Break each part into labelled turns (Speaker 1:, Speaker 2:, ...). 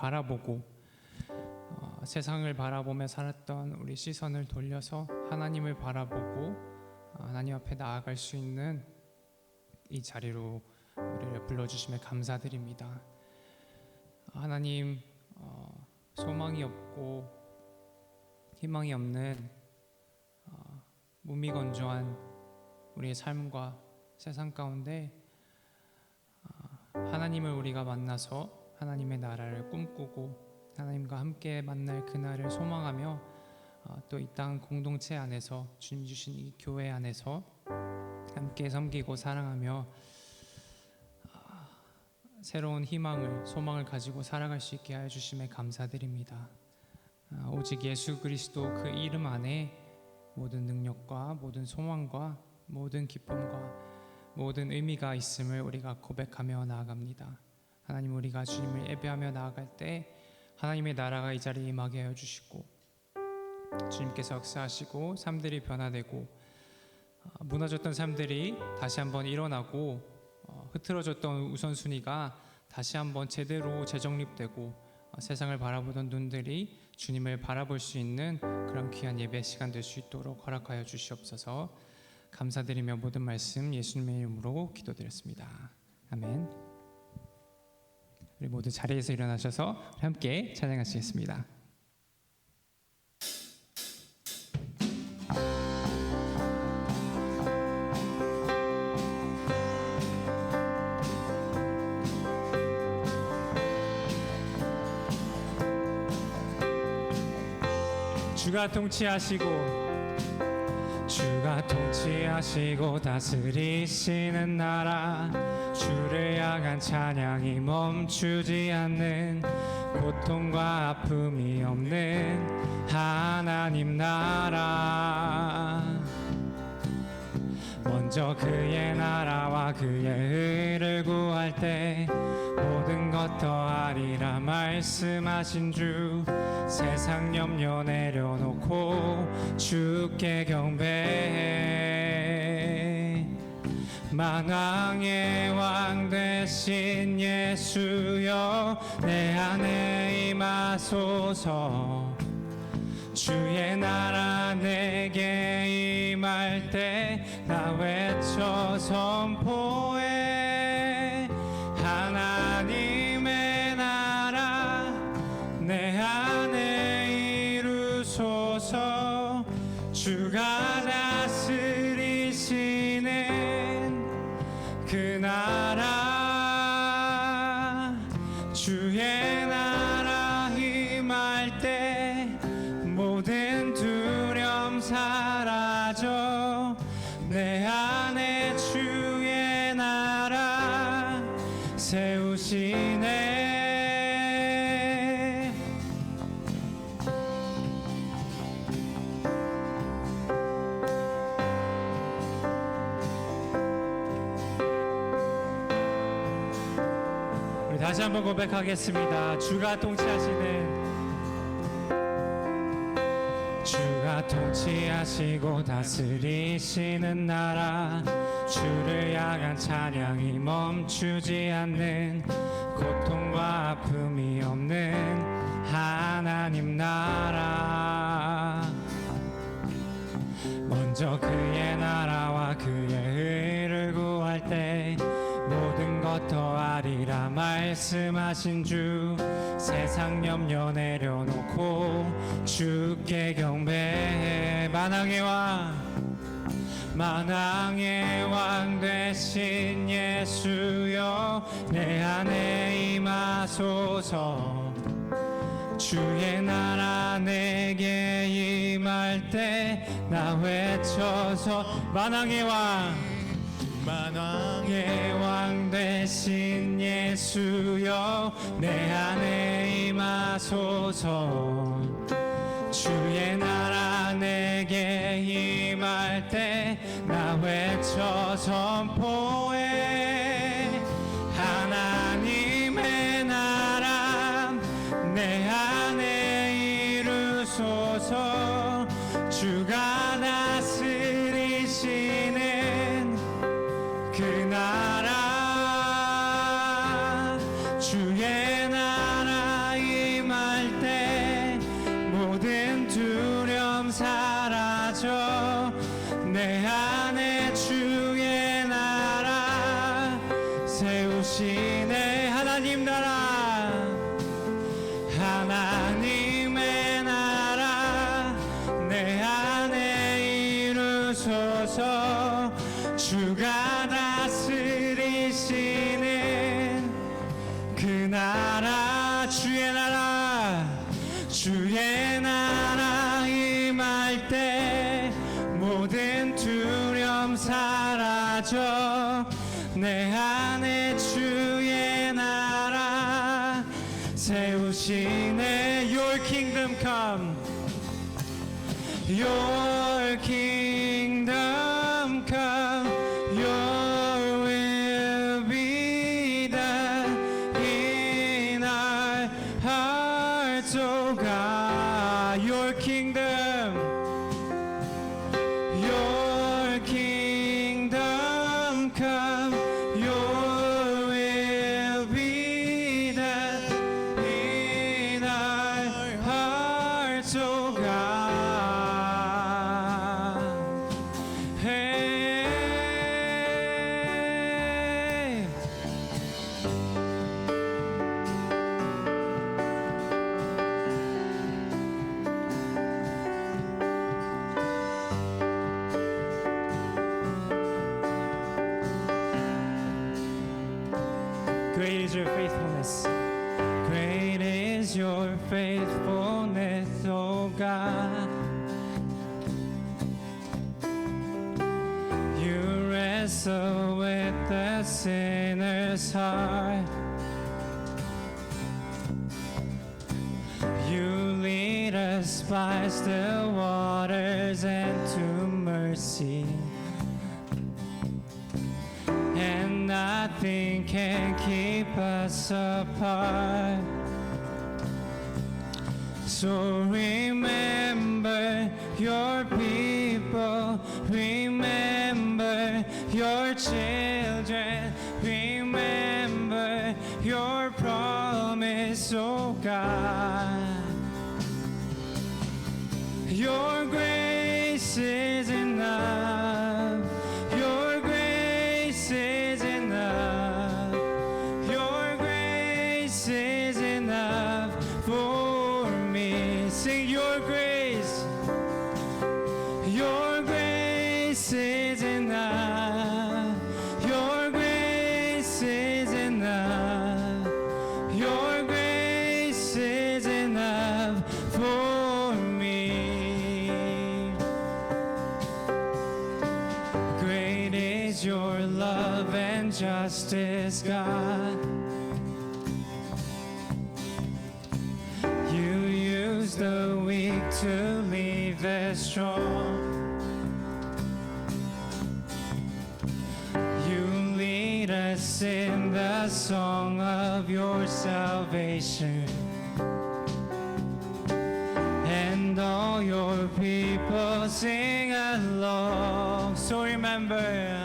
Speaker 1: 바라보고 세상을 바라보며 살았던 우리 시선을 돌려서 하나님을 바라보고 하나님 앞에 나아갈 수 있는 이 자리로 우리를 불러주심에 감사드립니다. 하나님, 소망이 없고 희망이 없는 무미건조한 우리의 삶과 세상 가운데 하나님을 우리가 만나서 하나님의 나라를 꿈꾸고 하나님과 함께 만날 그날을 소망하며 또 이 땅 공동체 안에서 주님 주신 이 교회 안에서 함께 섬기고 사랑하며 새로운 희망을 소망을 가지고 살아갈 수 있게 하여 주심에 감사드립니다. 오직 예수 그리스도 그 이름 안에 모든 능력과 모든 소망과 모든 기쁨과 모든 의미가 있음을 우리가 고백하며 나아갑니다. 하나님, 우리가 주님을 예배하며 나아갈 때 하나님의 나라가 이 자리에 임하게 하여 주시고 주님께서 역사하시고 삶들이 변화되고 무너졌던 삶들이 다시 한번 일어나고 흐트러졌던 우선순위가 다시 한번 제대로 재정립되고 세상을 바라보던 눈들이 주님을 바라볼 수 있는 그런 귀한 예배 시간 될 수 있도록 허락하여 주시옵소서. 감사드리며 모든 말씀 예수님의 이름으로 기도드렸습니다. 아멘. 우리 모두 자리에서 일어나셔서 함께 찬양하시겠습니다. 주가 통치하시고 다스리시는 나라, 주를 향한 찬양이 멈추지 않는, 고통과 아픔이 없는 하나님 나라. 먼저 그의 나라와 그의 의를 구할 때 모든 것 더하리라 말씀하신 주, 세상 염려 내려놓고 주께 경배해. 만왕의 왕 되신 예수여, 내 안에 임하소서. 주의 나라 내게 임할 때 나 외쳐 선포해. 하나님의 나라 내 안에 이루소서. 주가 다스리시는 그 나라, 주의 나라 임할 때 모든 두려움 사라져. 내 안에 주의 나라 세우시네. 우리 다시 한번 고백하겠습니다. 주가 통치하시고 다스리시는 나라, 주를 향한 찬양이 멈추지 않는, 고통과 아픔이 없는 하나님 나라. 먼저 그의 나라와 그의 의를 구할 때 모든 것 더하리라 말씀하신 주, 세상 염려 내려놓고 주께 경배해. 만왕의 왕 되신 예수여, 내 안에 임하소서. 주의 나라 내게 임할 때 나 외쳐서. 만왕의 왕 되신 예수여, 내 안에 임하소서. 주의 나라 내게 임할 때 나 외쳐 선포해. 하나님의 나라 내 안에 이루소서. 주가 다스리시는 그 나라, 주의 나라 주의 나라 임할 때 모든 두려움 사라져 내 안에 주의 나라 세우시네. Your kingdom come, Your kingdom come, Your will be done in our hearts, oh God. Your kingdom, Your kingdom come, Your will be done in our hearts, oh God. Hey. Great is your faithfulness. Great is your faithfulness, oh God. You wrestle with the sinner's heart. You lead us by still waters and to mercy. And nothing can keep us apart. So remember your people, remember your children, remember your promise, oh God. Your grace is enough. Your grace is enough. Your grace is enough for me. Sing your grace. Your grace is enough. Your grace is enough. Your grace is enough for me. Great is your love and justice, God. You use the weak to lead the strong. You lead us in the song of your salvation. And all your people sing along. So remember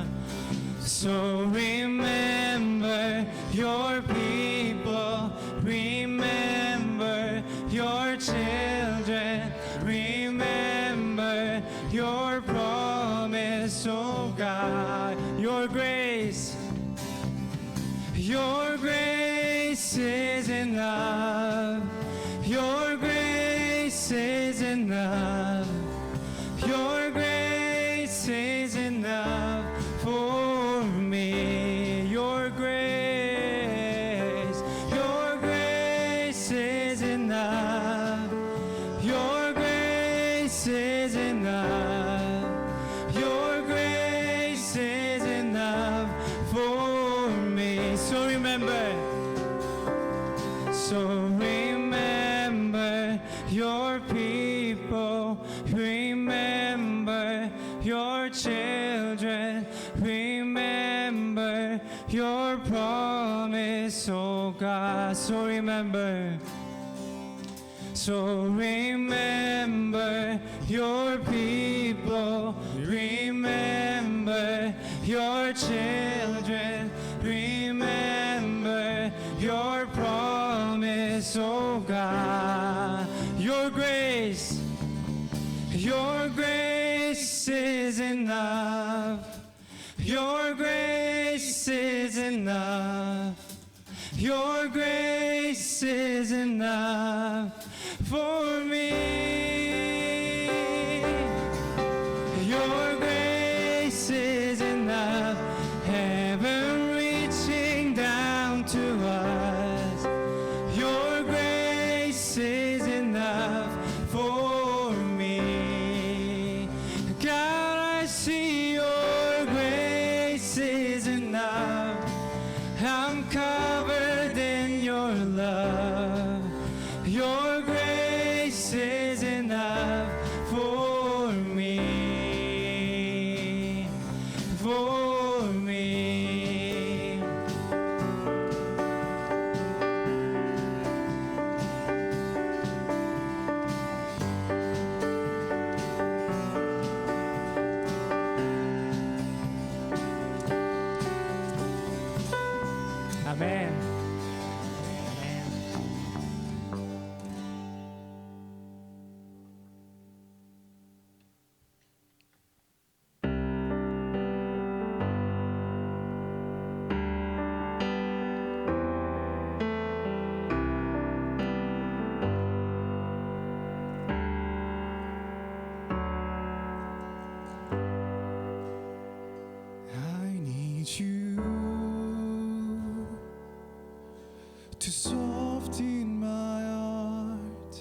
Speaker 1: your people, remember your children, remember your promise, oh God. Your grace is enough. Your grace is enough. Your grace is enough for me. Your grace is enough. Your grace is enough. Your grace is enough for me. So remember your people, remember your children, remember your promise, oh God. So remember your people, remember your children, remember your promise, oh God. Your grace is enough. Your grace is enough. Your grace is enough for me. Your grace is enough. Heaven reaching down to us. love. Your grace is enough for me, for me. Amen.
Speaker 2: I need you to soften my heart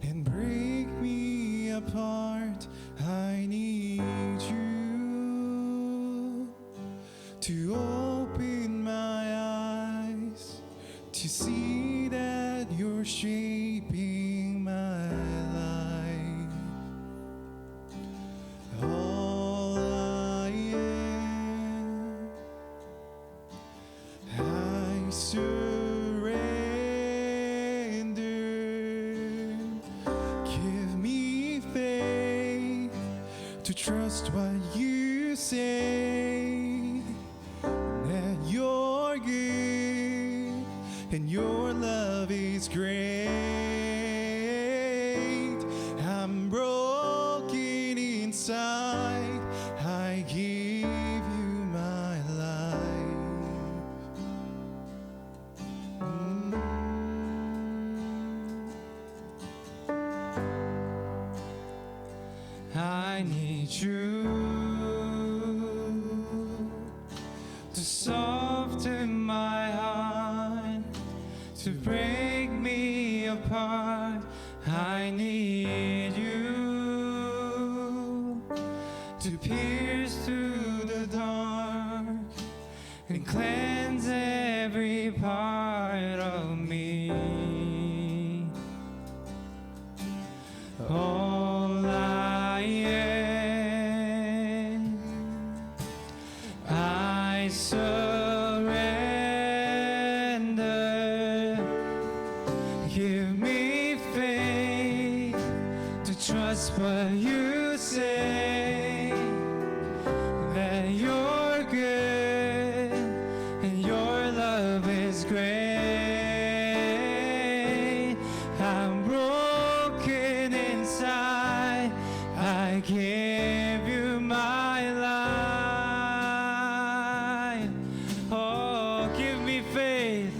Speaker 2: and break me apart. I need you to open my eyes to see that you're shaping my life. All I am, I surrender. Give me faith to trust what you say, that you're good and your love is great. I'm broken inside, I give you my life.
Speaker 1: I need you to soften my heart, to break me apart. I need you to pierce through the dark and cleanse every part of me. All I am, I surrender. Give me faith to trust what you say, that you're good and your love is great. I'm broken inside, I give you my life. Oh, give me faith.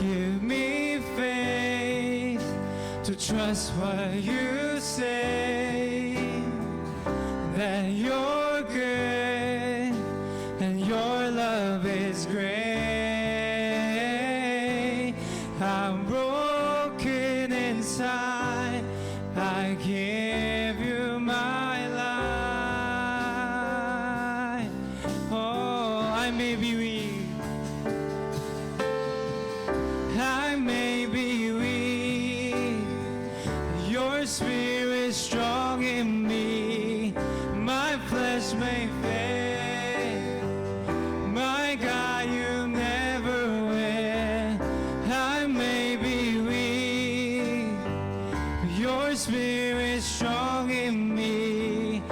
Speaker 1: Give me faith to trust what you say, that you're good and your love is great. I'm broken inside, I give you my life. Oh, I may be weak, I may be weak, your spirit strong in me. My flesh may fail, my God, you never will. I may be weak, your spirit strong in me.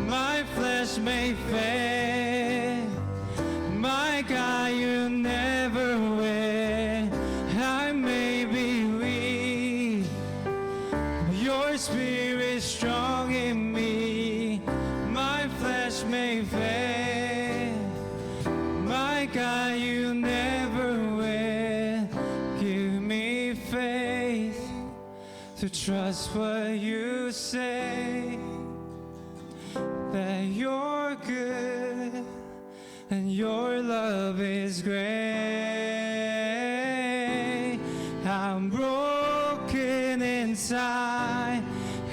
Speaker 1: My flesh may fail, my God, you never will. I may be weak, your spirit strong in me. My flesh may fail, my God, you never will. Give me faith to trust what you say, that you're good and your love is great. I'm broken inside,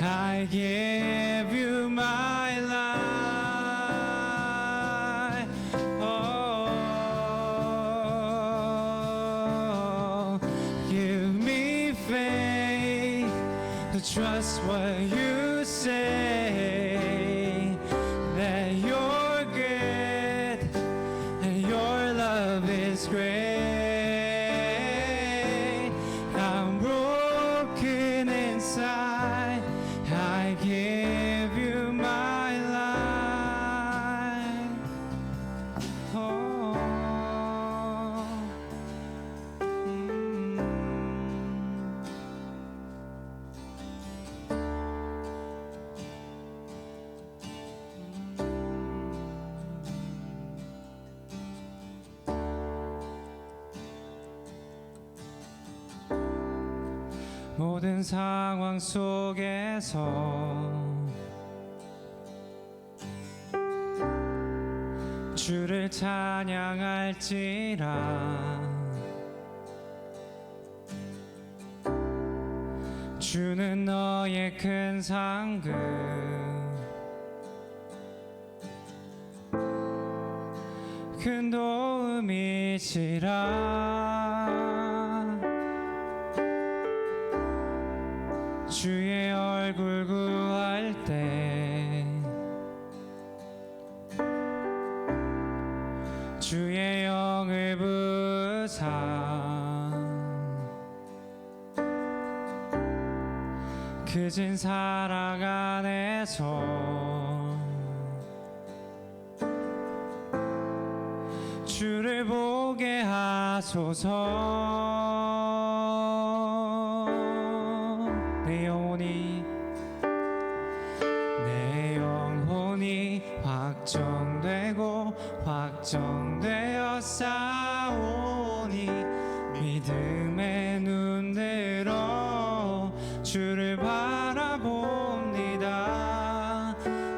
Speaker 1: I give you my life. Oh, trust what you say, that you're good and your love is great. I'm broken inside, I give you my life. Oh. 모든 상황 속에서 주를 찬양할지라. 주는 너의 큰 상급, 큰 도움이시라. 주의 얼굴 구할 때 주의 영을 부사 그진 사랑 안에서 주를 보게 하소서. 내 영혼이 확정되고 확정되어 싸우니 믿음의 눈 들어 주를 바라봅니다.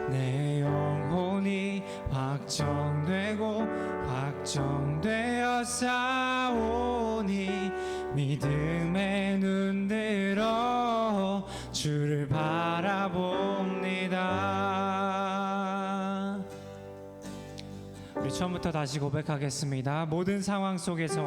Speaker 1: 내 영혼이 확정되고 확정되어 싸우니 믿음의 눈 들어 주를 바라봅니다. 우리 처음부터 다시 고백하겠습니다. 모든 상황 속에서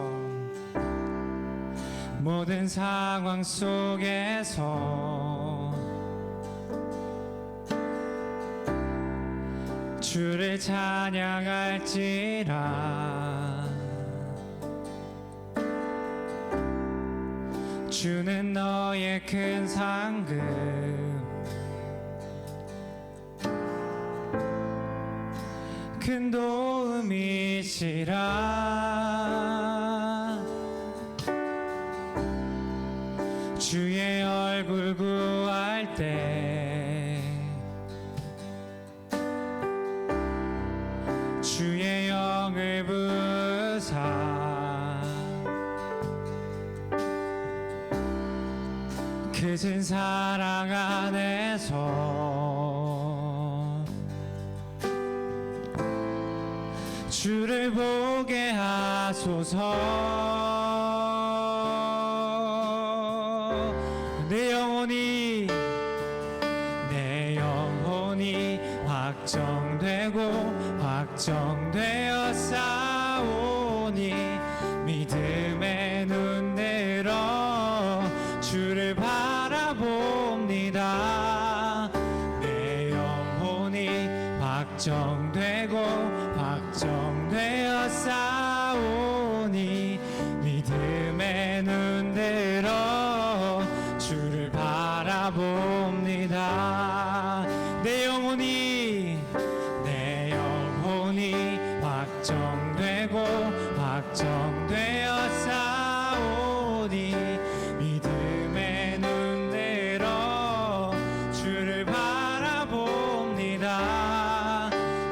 Speaker 1: 주를 찬양할지라. 주는 너의 큰 상급, 큰 도움이시라. 주의 얼굴 구할 때 주의 영을 부사 그진 사랑 안에서 주를 보게 하소서. 내 영혼이 확정되고 확정되어 싸우니 믿음의 눈 들어 주를 바라봅니다. 내 영혼이 확정되고 확정되어 싸우니 믿음의 눈 들어 주를 바라봅니다. 내 영혼이 확정되고 확정되어 싸우니 믿음의 눈 들어 주를 바라봅니다.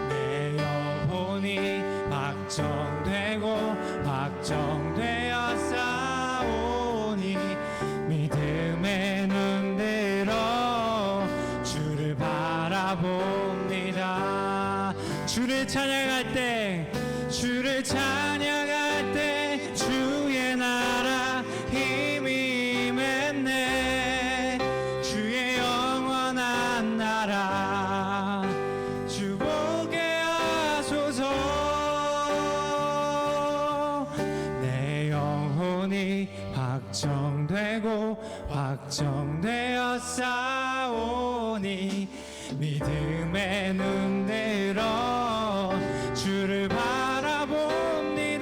Speaker 1: 내 영혼이 확정되고 확정되어 싸우니 믿음의 눈 들어 주를 바라봅니다. 주를 찬양할 때 주의 나라 힘이 임했네. 주의 영원한 나라 주 보게 하소서. 내 영혼이 영혼이 확정되고 확정되어 싸우니 믿음의 눈 들어 주를 바라봅니다.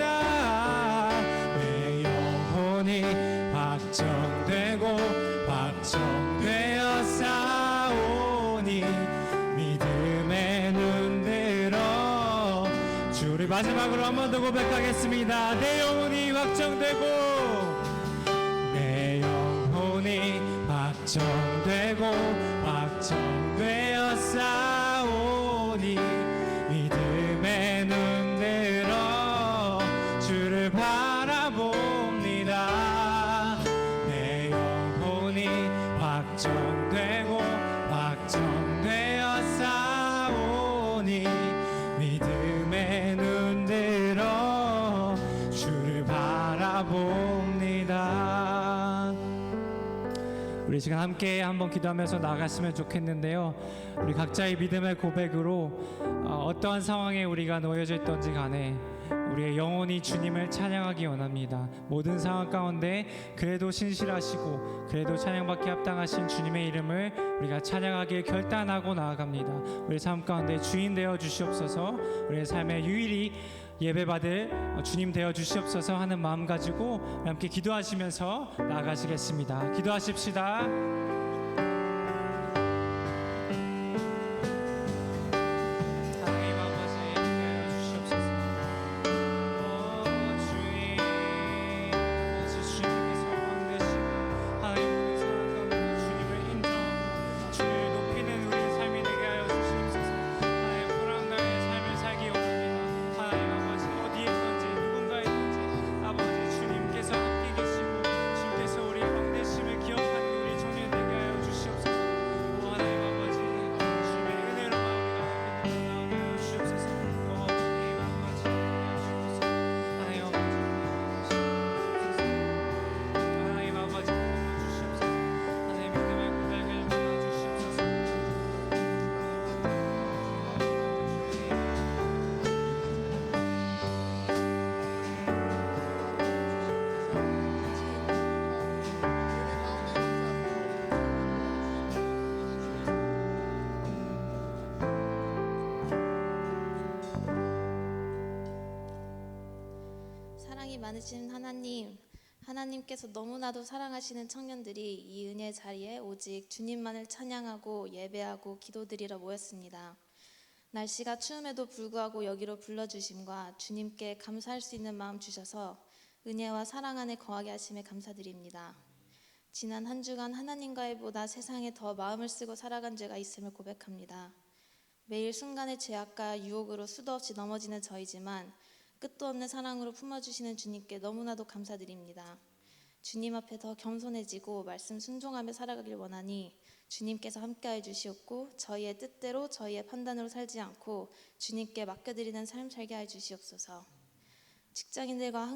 Speaker 1: 내 영혼이 확정되고 확정되어 싸우니 믿음의 눈 들어 주를 마지막으로 한 번 더 고백하겠습니다. 내 영혼이 확정되고 내 영혼이 확정되고 확정되어 싸우니 믿음의 눈 들어 주를 바라봅니다. 내 영혼이 확정되고 확정되어 싸우니 믿음의 눈 들어 주를 바라봅니다. 우리 지금 함께 한번 기도하면서 나갔으면 좋겠는데요. 우리 각자의 믿음의 고백으로 어떠한 상황에 우리가 놓여져 있던지 간에 우리의 영혼이 주님을 찬양하기 원합니다. 모든 상황 가운데 그래도 신실하시고 그래도 찬양받기 합당하신 주님의 이름을 우리가 찬양하길 결단하고 나아갑니다. 우리 삶 가운데 주인 되어 주시옵소서. 우리의 삶에 유일히 예배받을 주님 되어 주시옵소서 하는 마음 가지고 함께 기도하시면서 나아가시겠습니다. 기도하십시다.
Speaker 3: 사랑이 많으신 하나님께서 너무나도 사랑하시는 청년들이 이 은혜 자리에 오직 주님만을 찬양하고 예배하고 기도드리러 모였습니다. 날씨가 추움에도 불구하고 여기로 불러주심과 주님께 감사할 수 있는 마음 주셔서 은혜와 사랑 안에 거하게 하심에 감사드립니다. 지난 한 주간 하나님과의 보다 세상에 더 마음을 쓰고 살아간 죄가 있음을 고백합니다. 매일 순간의 죄악과 유혹으로 수도 없이 넘어지는 저이지만 끝도 없는 사랑으로 품어주시는 주님께 너무나도 감사드립니다. 주님 앞에 더 겸손해지고 말씀 순종하며 살아가길 원하니 주님께서 함께해 주시옵고 저희의 뜻대로 저희의 판단으로 살지 않고 주님께 맡겨드리는 삶 살게 해 주시옵소서. 직장인들과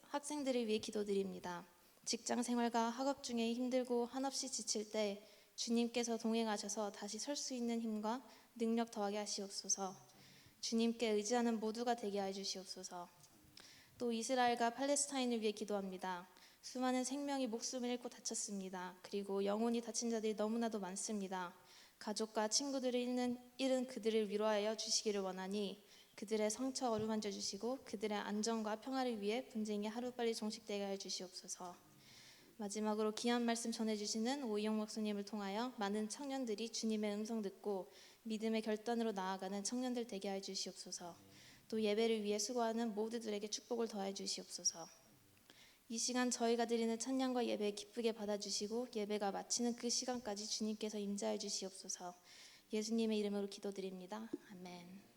Speaker 3: 학생들을 위해 기도드립니다. 직장 생활과 학업 중에 힘들고 한없이 지칠 때 주님께서 동행하셔서 다시 설 수 있는 힘과 능력 더하게 하시옵소서. 주님께 의지하는 모두가 되게 해 주시옵소서. 또 이스라엘과 팔레스타인을 위해 기도합니다. 수많은 생명이 목숨을 잃고 다쳤습니다. 그리고 영혼이 다친 자들이 너무나도 많습니다. 가족과 친구들을 잃은 그들을 위로하여 주시기를 원하니 그들의 상처 어루만져 주시고 그들의 안전과 평화를 위해 분쟁이 하루빨리 종식되게 해 주시옵소서. 마지막으로 귀한 말씀 전해주시는 오이영 목사님을 통하여 많은 청년들이 주님의 음성 듣고 믿음의 결단으로 나아가는 청년들 되게 해 주시옵소서. 또 예배를 위해 수고하는 모두들에게 축복을 더해 주시옵소서. 이 시간 저희가 드리는 찬양과 예배 기쁘게 받아주시고 예배가 마치는 그 시간까지 주님께서 임재해 주시옵소서. 예수님의 이름으로 기도드립니다. 아멘.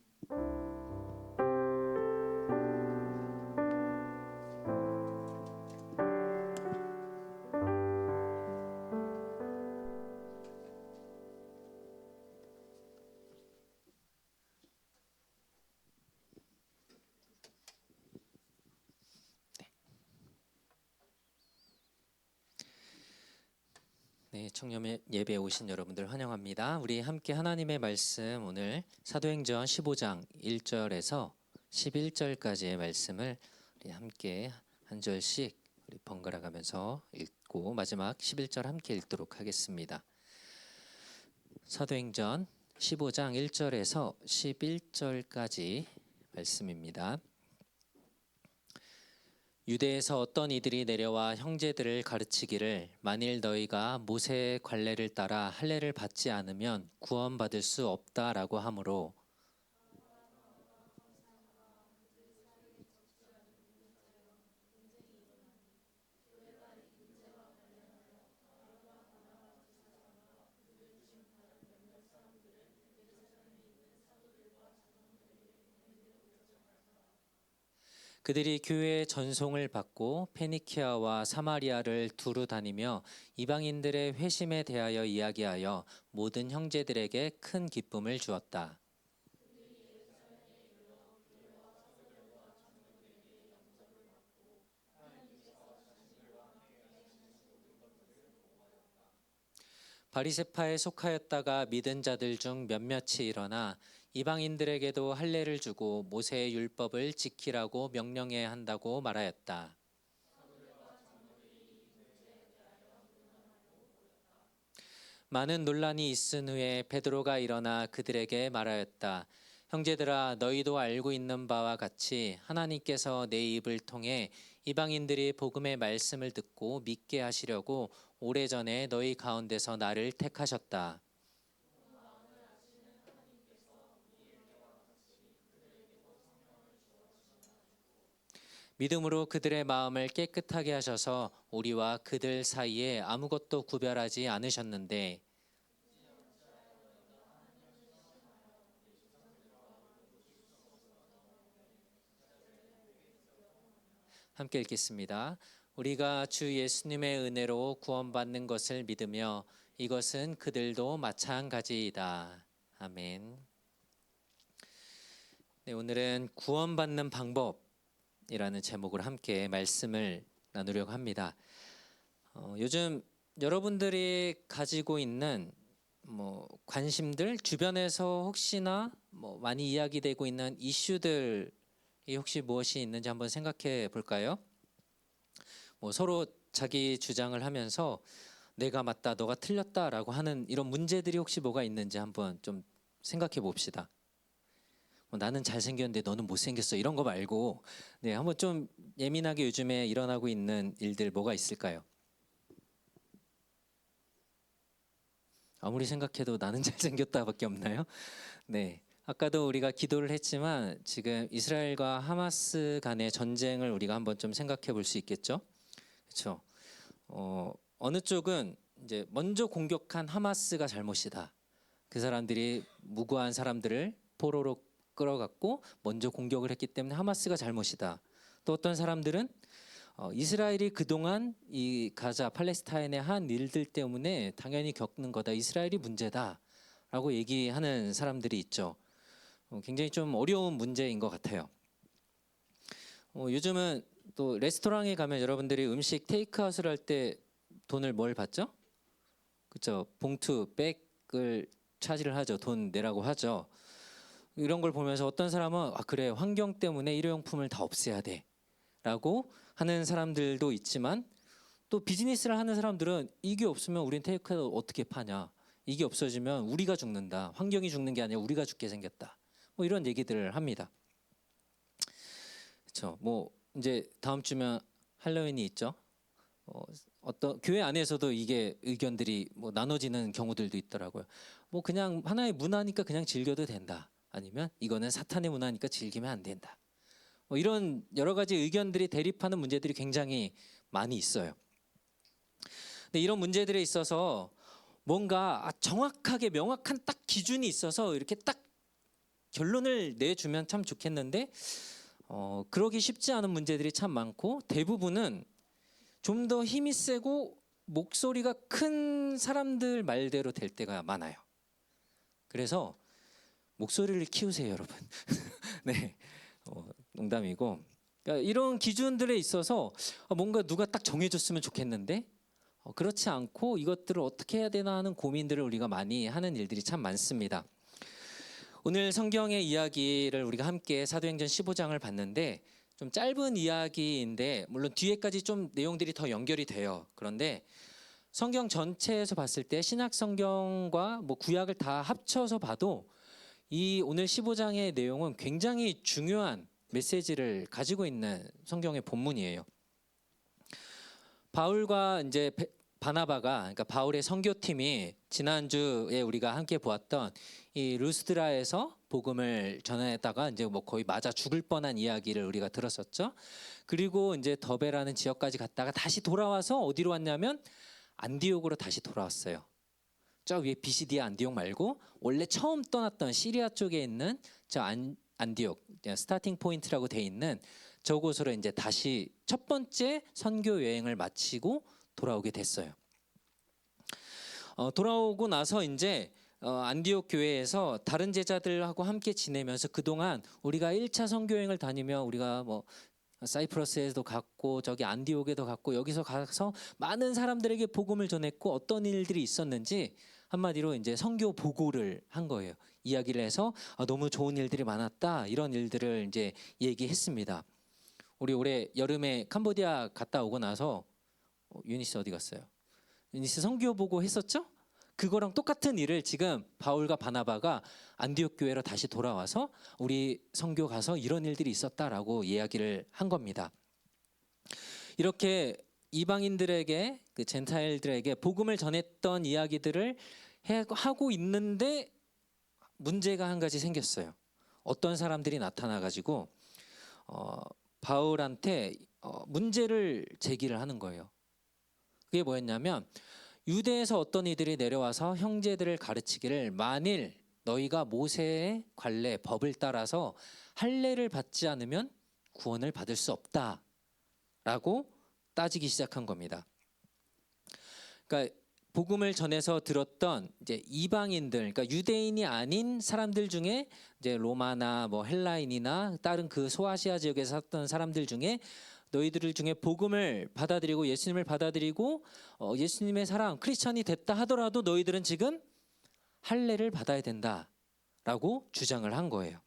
Speaker 4: 네, 청년 예배에 오신 여러분들 환영합니다. 우리 함께 하나님의 말씀 오늘 사도행전 15장 1절에서 11절까지의 말씀을 우리 함께 한 절씩 우리 번갈아 가면서 읽고 마지막 11절 함께 읽도록 하겠습니다. 사도행전 15장 1절에서 11절까지 말씀입니다. 유대에서 어떤 이들이 내려와 형제들을 가르치기를 만일 너희가 모세의 관례를 따라 할례를 받지 않으면 구원받을 수 없다라고 하므로 그들이 교회의 전송을 받고 페니키아와 사마리아를 두루 다니며 이방인들의 회심에 대하여 이야기하여 모든 형제들에게 큰 기쁨을 주었다. 바리새파에 속하였다가 믿은 자들 중 몇몇이 일어나 이방인들에게도 할례를 주고 모세의 율법을 지키라고 명령해야 한다고 말하였다. 많은 논란이 있은 후에 베드로가 일어나 그들에게 말하였다. 형제들아, 너희도 알고 있는 바와 같이 하나님께서 내 입을 통해 이방인들이 복음의 말씀을 듣고 믿게 하시려고 오래전에 너희 가운데서 나를 택하셨다. 믿음으로 그들의 마음을 깨끗하게 하셔서 우리와 그들 사이에 아무것도 구별하지 않으셨는데 함께 읽겠습니다. 우리가 주 예수님의 은혜로 구원받는 것을 믿으며 이것은 그들도 마찬가지이다. 아멘. 네, 오늘은 구원받는 방법이라는 제목으로 함께 말씀을 나누려고 합니다. 요즘 여러분들이 가지고 있는 관심들, 주변에서 혹시나 많이 이야기되고 있는 이슈들이 혹시 무엇이 있는지 한번 생각해 볼까요? 서로 자기 주장을 하면서 내가 맞다, 너가 틀렸다라고 하는 이런 문제들이 혹시 뭐가 있는지 한번 좀 생각해 봅시다. 나는 잘생겼는데 너는 못생겼어, 이런 거 말고 네, 한번 좀 예민하게 요즘에 일어나고 있는 일들 뭐가 있을까요? 아무리 생각해도 나는 잘생겼다밖에 없나요? 네, 아까도 우리가 기도를 했지만 지금 이스라엘과 하마스 간의 전쟁을 우리가 한번 좀 생각해 볼 수 있겠죠? 그렇죠? 어느 쪽은 이제 먼저 공격한 하마스가 잘못이다. 그 사람들이 무고한 사람들을 포로로 끌어갔고 먼저 공격을 했기 때문에 하마스가 잘못이다. 또 어떤 사람들은 이스라엘이 그동안 이 가자 팔레스타인에 한 일들 때문에 당연히 겪는 거다, 이스라엘이 문제다라고 얘기하는 사람들이 있죠. 굉장히 좀 어려운 문제인 것 같아요. 요즘은 또 레스토랑에 가면 여러분들이 음식 테이크아웃을 할 때 돈을 뭘 받죠? 그렇죠? 봉투, 백을 차지를 하죠. 돈 내라고 하죠. 이런 걸 보면서 어떤 사람은 그래, 환경 때문에 일회용품을 다 없애야 돼 라고 하는 사람들도 있지만, 또 비즈니스를 하는 사람들은 이게 없으면 우린 테이크아웃 어떻게 파냐, 이게 없어지면 우리가 죽는다, 환경이 죽는 게 아니라 우리가 죽게 생겼다, 이런 얘기들을 합니다. 그렇죠? 이제 다음 주면 할로윈이 있죠. 어떤 교회 안에서도 이게 의견들이 나눠지는 경우들도 있더라고요. 그냥 하나의 문화니까 그냥 즐겨도 된다, 아니면 이거는 사탄의 문화니까 즐기면 안 된다, 이런 여러 가지 의견들이 대립하는 문제들이 굉장히 많이 있어요. 근데 이런 문제들에 있어서 뭔가 정확하게 명확한 딱 기준이 있어서 이렇게 딱 결론을 내주면 참 좋겠는데 그러기 쉽지 않은 문제들이 참 많고, 대부분은 좀 더 힘이 세고 목소리가 큰 사람들 말대로 될 때가 많아요. 그래서 목소리를 키우세요, 여러분. 네, 농담이고, 그러니까 이런 기준들에 있어서 뭔가 누가 딱 정해줬으면 좋겠는데 그렇지 않고 이것들을 어떻게 해야 되나 하는 고민들을 우리가 많이 하는 일들이 참 많습니다. 오늘 성경의 이야기를 우리가 함께 사도행전 15장을 봤는데 좀 짧은 이야기인데 물론 뒤에까지 좀 내용들이 더 연결이 돼요. 그런데 성경 전체에서 봤을 때 신약 성경과 뭐 구약을 다 합쳐서 봐도 이 오늘 15장의 내용은 굉장히 중요한 메시지를 가지고 있는 성경의 본문이에요. 바울과 이제 바나바가, 그러니까 바울의 선교팀이 지난주에 우리가 함께 보았던 이 루스드라에서 복음을 전했다가 이제 뭐 거의 맞아 죽을 뻔한 이야기를 우리가 들었었죠. 그리고 이제 더베라는 지역까지 갔다가 다시 돌아와서 어디로 왔냐면 안디옥으로 다시 돌아왔어요. 저 위에 비시디아 안디옥 말고 원래 처음 떠났던 시리아 쪽에 있는 저 안디옥, 스타팅 포인트라고 돼 있는 저곳으로 이제 다시 첫 번째 선교 여행을 마치고 돌아오게 됐어요. 돌아오고 나서 이제 안디옥 교회에서 다른 제자들하고 함께 지내면서 그동안 우리가 1차 선교 여행을 다니며 우리가 뭐 사이프러스에도 갔고 저기 안디옥에도 갔고 여기서 가서 많은 사람들에게 복음을 전했고 어떤 일들이 있었는지 한마디로 이제 선교 보고를 한 거예요. 이야기를 해서 너무 좋은 일들이 많았다 이런 일들을 이제 얘기했습니다. 우리 올해 여름에 캄보디아 갔다 오고 나서 유니스 어디 갔어요? 유니스 선교 보고 했었죠? 그거랑 똑같은 일을 지금 바울과 바나바가 안디옥 교회로 다시 돌아와서 우리 선교 가서 이런 일들이 있었다라고 이야기를 한 겁니다. 이렇게 이방인들에게 그 젠타일들에게 복음을 전했던 이야기들을 하고 있는데 문제가 한 가지 생겼어요. 어떤 사람들이 나타나 가지고 바울한테 문제를 제기를 하는 거예요. 그게 뭐였냐면 유대에서 어떤 이들이 내려와서 형제들을 가르치기를 만일 너희가 모세의 관례 법을 따라서 할례를 받지 않으면 구원을 받을 수 없다라고 따지기 시작한 겁니다. 그러니까 복음을 전해서 들었던 이제 이방인들, 그러니까 유대인이 아닌 사람들 중에 이제 로마나 뭐 헬라인이나 다른 그 소아시아 지역에서 살던 사람들 중에 너희들 중에 복음을 받아들이고 예수님을 받아들이고 예수님의 사랑 크리스천이 됐다 하더라도 너희들은 지금 할례를 받아야 된다라고 주장을 한 거예요.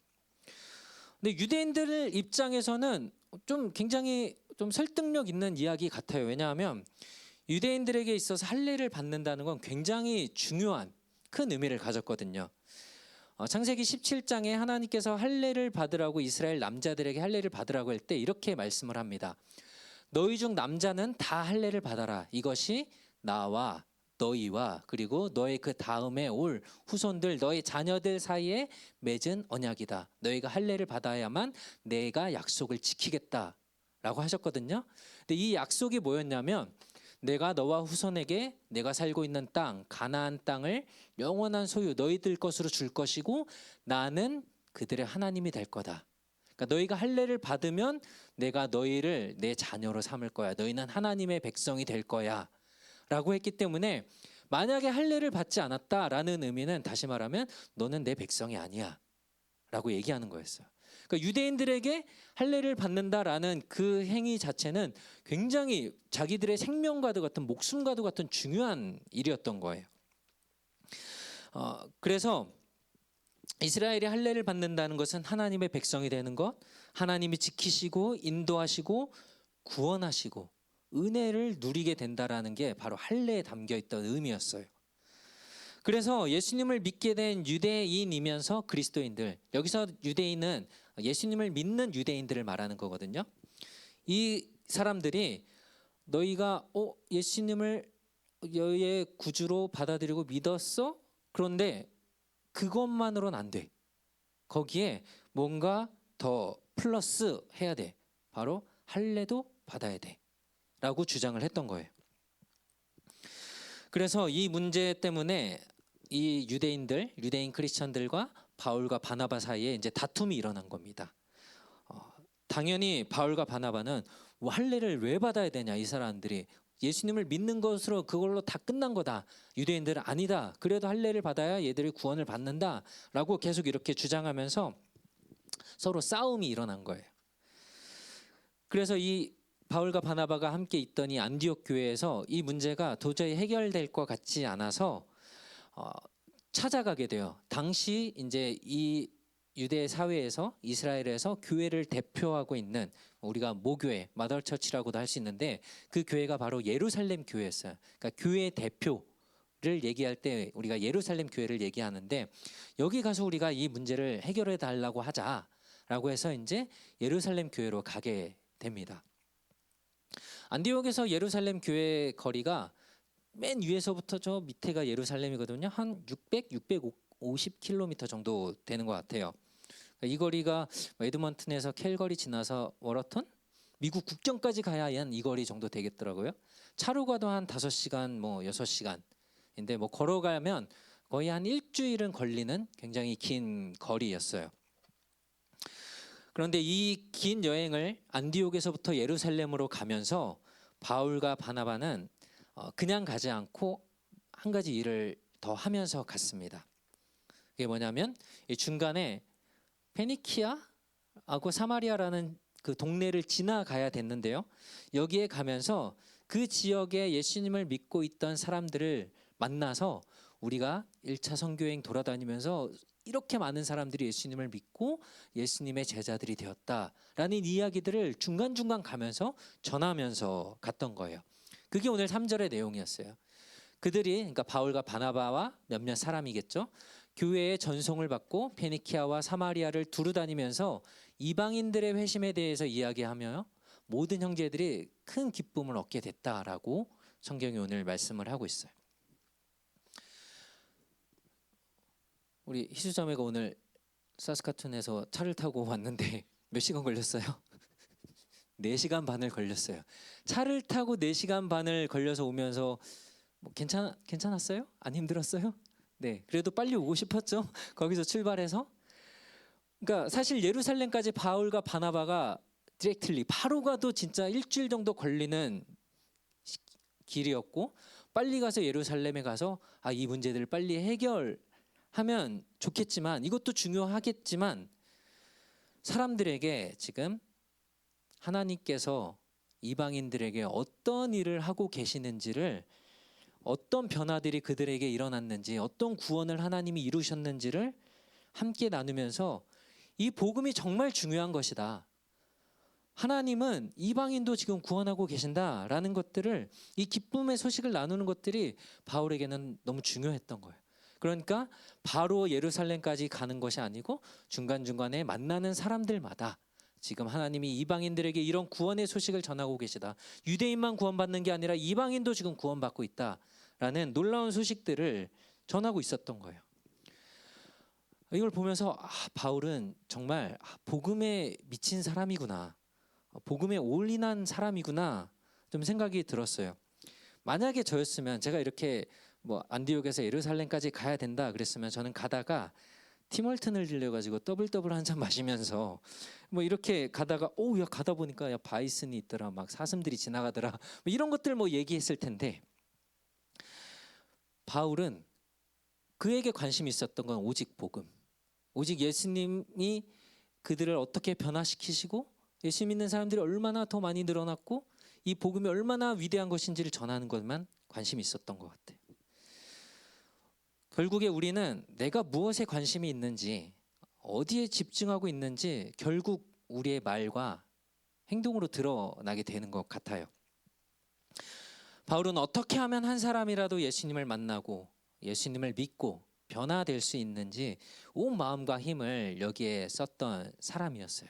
Speaker 4: 근데 유대인들 입장에서는 좀 굉장히 좀 설득력 있는 이야기 같아요. 왜냐하면 유대인들에게 있어서 할례를 받는다는 건 굉장히 중요한 큰 의미를 가졌거든요. 창세기 17장에 하나님께서 할례를 받으라고 이스라엘 남자들에게 할례를 받으라고 할 때 이렇게 말씀을 합니다. 너희 중 남자는 다 할례를 받아라. 이것이 나와 너희와 그리고 너의 그 다음에 올 후손들 너의 자녀들 사이에 맺은 언약이다. 너희가 할례를 받아야만 내가 약속을 지키겠다라고 하셨거든요. 근데 이 약속이 뭐였냐면 내가 너와 후손에게 내가 살고 있는 땅 가나안 땅을 영원한 소유 너희들 것으로 줄 것이고 나는 그들의 하나님이 될 거다. 그러니까 너희가 할례를 받으면 내가 너희를 내 자녀로 삼을 거야. 너희는 하나님의 백성이 될 거야. 라고 했기 때문에 만약에 할례를 받지 않았다라는 의미는 다시 말하면 너는 내 백성이 아니야. 라고 얘기하는 거였어요. 그러니까 유대인들에게 할례를 받는다라는 그 행위 자체는 굉장히 자기들의 생명과도 같은 목숨과도 같은 중요한 일이었던 거예요. 그래서 이스라엘이 할례를 받는다는 것은 하나님의 백성이 되는 것, 하나님이 지키시고 인도하시고 구원하시고 은혜를 누리게 된다라는 게 바로 할례에 담겨 있던 의미였어요. 그래서 예수님을 믿게 된 유대인이면서 그리스도인들, 여기서 유대인은 예수님을 믿는 유대인들을 말하는 거거든요. 이 사람들이 너희가 예수님을 너희의 구주로 받아들이고 믿었어? 그런데 그것만으로는 안 돼. 거기에 뭔가 더 플러스 해야 돼. 바로 할례도 받아야 돼. 라고 주장을 했던 거예요. 그래서 이 문제 때문에 이 유대인 크리스천들과 바울과 바나바 사이에 이제 다툼이 일어난 겁니다. 당연히 바울과 바나바는 할례를 왜 받아야 되냐 이 사람들이 예수님을 믿는 것으로 그걸로 다 끝난 거다. 유대인들은 아니다. 그래도 할례를 받아야 얘들이 구원을 받는다라고 계속 이렇게 주장하면서 서로 싸움이 일어난 거예요. 그래서 이 바울과 바나바가 함께 있던 이 안디옥 교회에서 이 문제가 도저히 해결될 것 같지 않아서 찾아가게 돼요. 당시 이제 이 유대 사회에서 이스라엘에서 교회를 대표하고 있는 우리가 모교회, 마더처치라고도 할 수 있는데 그 교회가 바로 예루살렘 교회였어요. 그러니까 교회 대표를 얘기할 때 우리가 예루살렘 교회를 얘기하는데 여기 가서 우리가 이 문제를 해결해 달라고 하자라고 해서 이제 예루살렘 교회로 가게 됩니다. 안디옥에서 예루살렘 교회 거리가 맨 위에서부터 저 밑에가 예루살렘이거든요. 한 650km 정도 되는 것 같아요. 이 거리가 에드먼튼에서 캘거리 지나서 워러턴? 미국 국경까지 가야 한 이 거리 정도 되겠더라고요. 차로 가도 한 5시간, 뭐 6시간인데 뭐 걸어가면 거의 한 일주일은 걸리는 굉장히 긴 거리였어요. 그런데 이 긴 여행을 안디옥에서부터 예루살렘으로 가면서 바울과 바나바는 그냥 가지 않고 한 가지 일을 더 하면서 갔습니다. 그게 뭐냐면 이 중간에 페니키아하고 사마리아라는 그 동네를 지나가야 됐는데요. 여기에 가면서 그 지역에 예수님을 믿고 있던 사람들을 만나서 우리가 1차 선교여행 돌아다니면서 이렇게 많은 사람들이 예수님을 믿고 예수님의 제자들이 되었다라는 이야기들을 중간중간 가면서 전하면서 갔던 거예요. 그게 오늘 3절의 내용이었어요. 그들이 그러니까 바울과 바나바와 몇몇 사람이겠죠. 교회의 전송을 받고 페니키아와 사마리아를 두루다니면서 이방인들의 회심에 대해서 이야기하며 모든 형제들이 큰 기쁨을 얻게 됐다라고 성경이 오늘 말씀을 하고 있어요. 우리 희수자매가 오늘 사스카툰에서 차를 타고 왔는데 몇 시간 걸렸어요? 4시간 반을 걸렸어요. 차를 타고 4시간 반을 걸려서 오면서 뭐 괜찮았어요? 안 힘들었어요? 네, 그래도 빨리 오고 싶었죠. 거기서 출발해서. 그러니까 사실 예루살렘까지 바울과 바나바가 디렉틀리 바로 가도 진짜 일주일 정도 걸리는 길이었고 빨리 가서 예루살렘에 가서 이 문제들을 빨리 해결하면 좋겠지만 이것도 중요하겠지만 사람들에게 지금 하나님께서 이방인들에게 어떤 일을 하고 계시는지를 어떤 변화들이 그들에게 일어났는지 어떤 구원을 하나님이 이루셨는지를 함께 나누면서 이 복음이 정말 중요한 것이다. 하나님은 이방인도 지금 구원하고 계신다라는 것들을 이 기쁨의 소식을 나누는 것들이 바울에게는 너무 중요했던 거예요. 그러니까 바로 예루살렘까지 가는 것이 아니고 중간중간에 만나는 사람들마다 지금 하나님이 이방인들에게 이런 구원의 소식을 전하고 계시다. 유대인만 구원받는 게 아니라 이방인도 지금 구원받고 있다라는 놀라운 소식들을 전하고 있었던 거예요. 이걸 보면서 바울은 정말 복음에 미친 사람이구나. 복음에 올인한 사람이구나. 좀 생각이 들었어요. 만약에 저였으면 제가 이렇게 뭐 안디옥에서 예루살렘까지 가야 된다 그랬으면 저는 가다가 팀월튼을 들려가지고 더블 한 잔 마시면서 뭐 이렇게 가다가 야 가다 보니까 야 바이슨이 있더라, 막 사슴들이 지나가더라, 뭐 이런 것들 뭐 얘기했을 텐데 바울은 그에게 관심이 있었던 건 오직 복음, 오직 예수님이 그들을 어떻게 변화시키시고 예수 믿는 사람들이 얼마나 더 많이 늘어났고 이 복음이 얼마나 위대한 것인지를 전하는 것만 관심이 있었던 것 같아요. 결국에 우리는 내가 무엇에 관심이 있는지 어디에 집중하고 있는지 결국 우리의 말과 행동으로 드러나게 되는 것 같아요. 바울은 어떻게 하면 한 사람이라도 예수님을 만나고 예수님을 믿고 변화될 수 있는지 온 마음과 힘을 여기에 썼던 사람이었어요.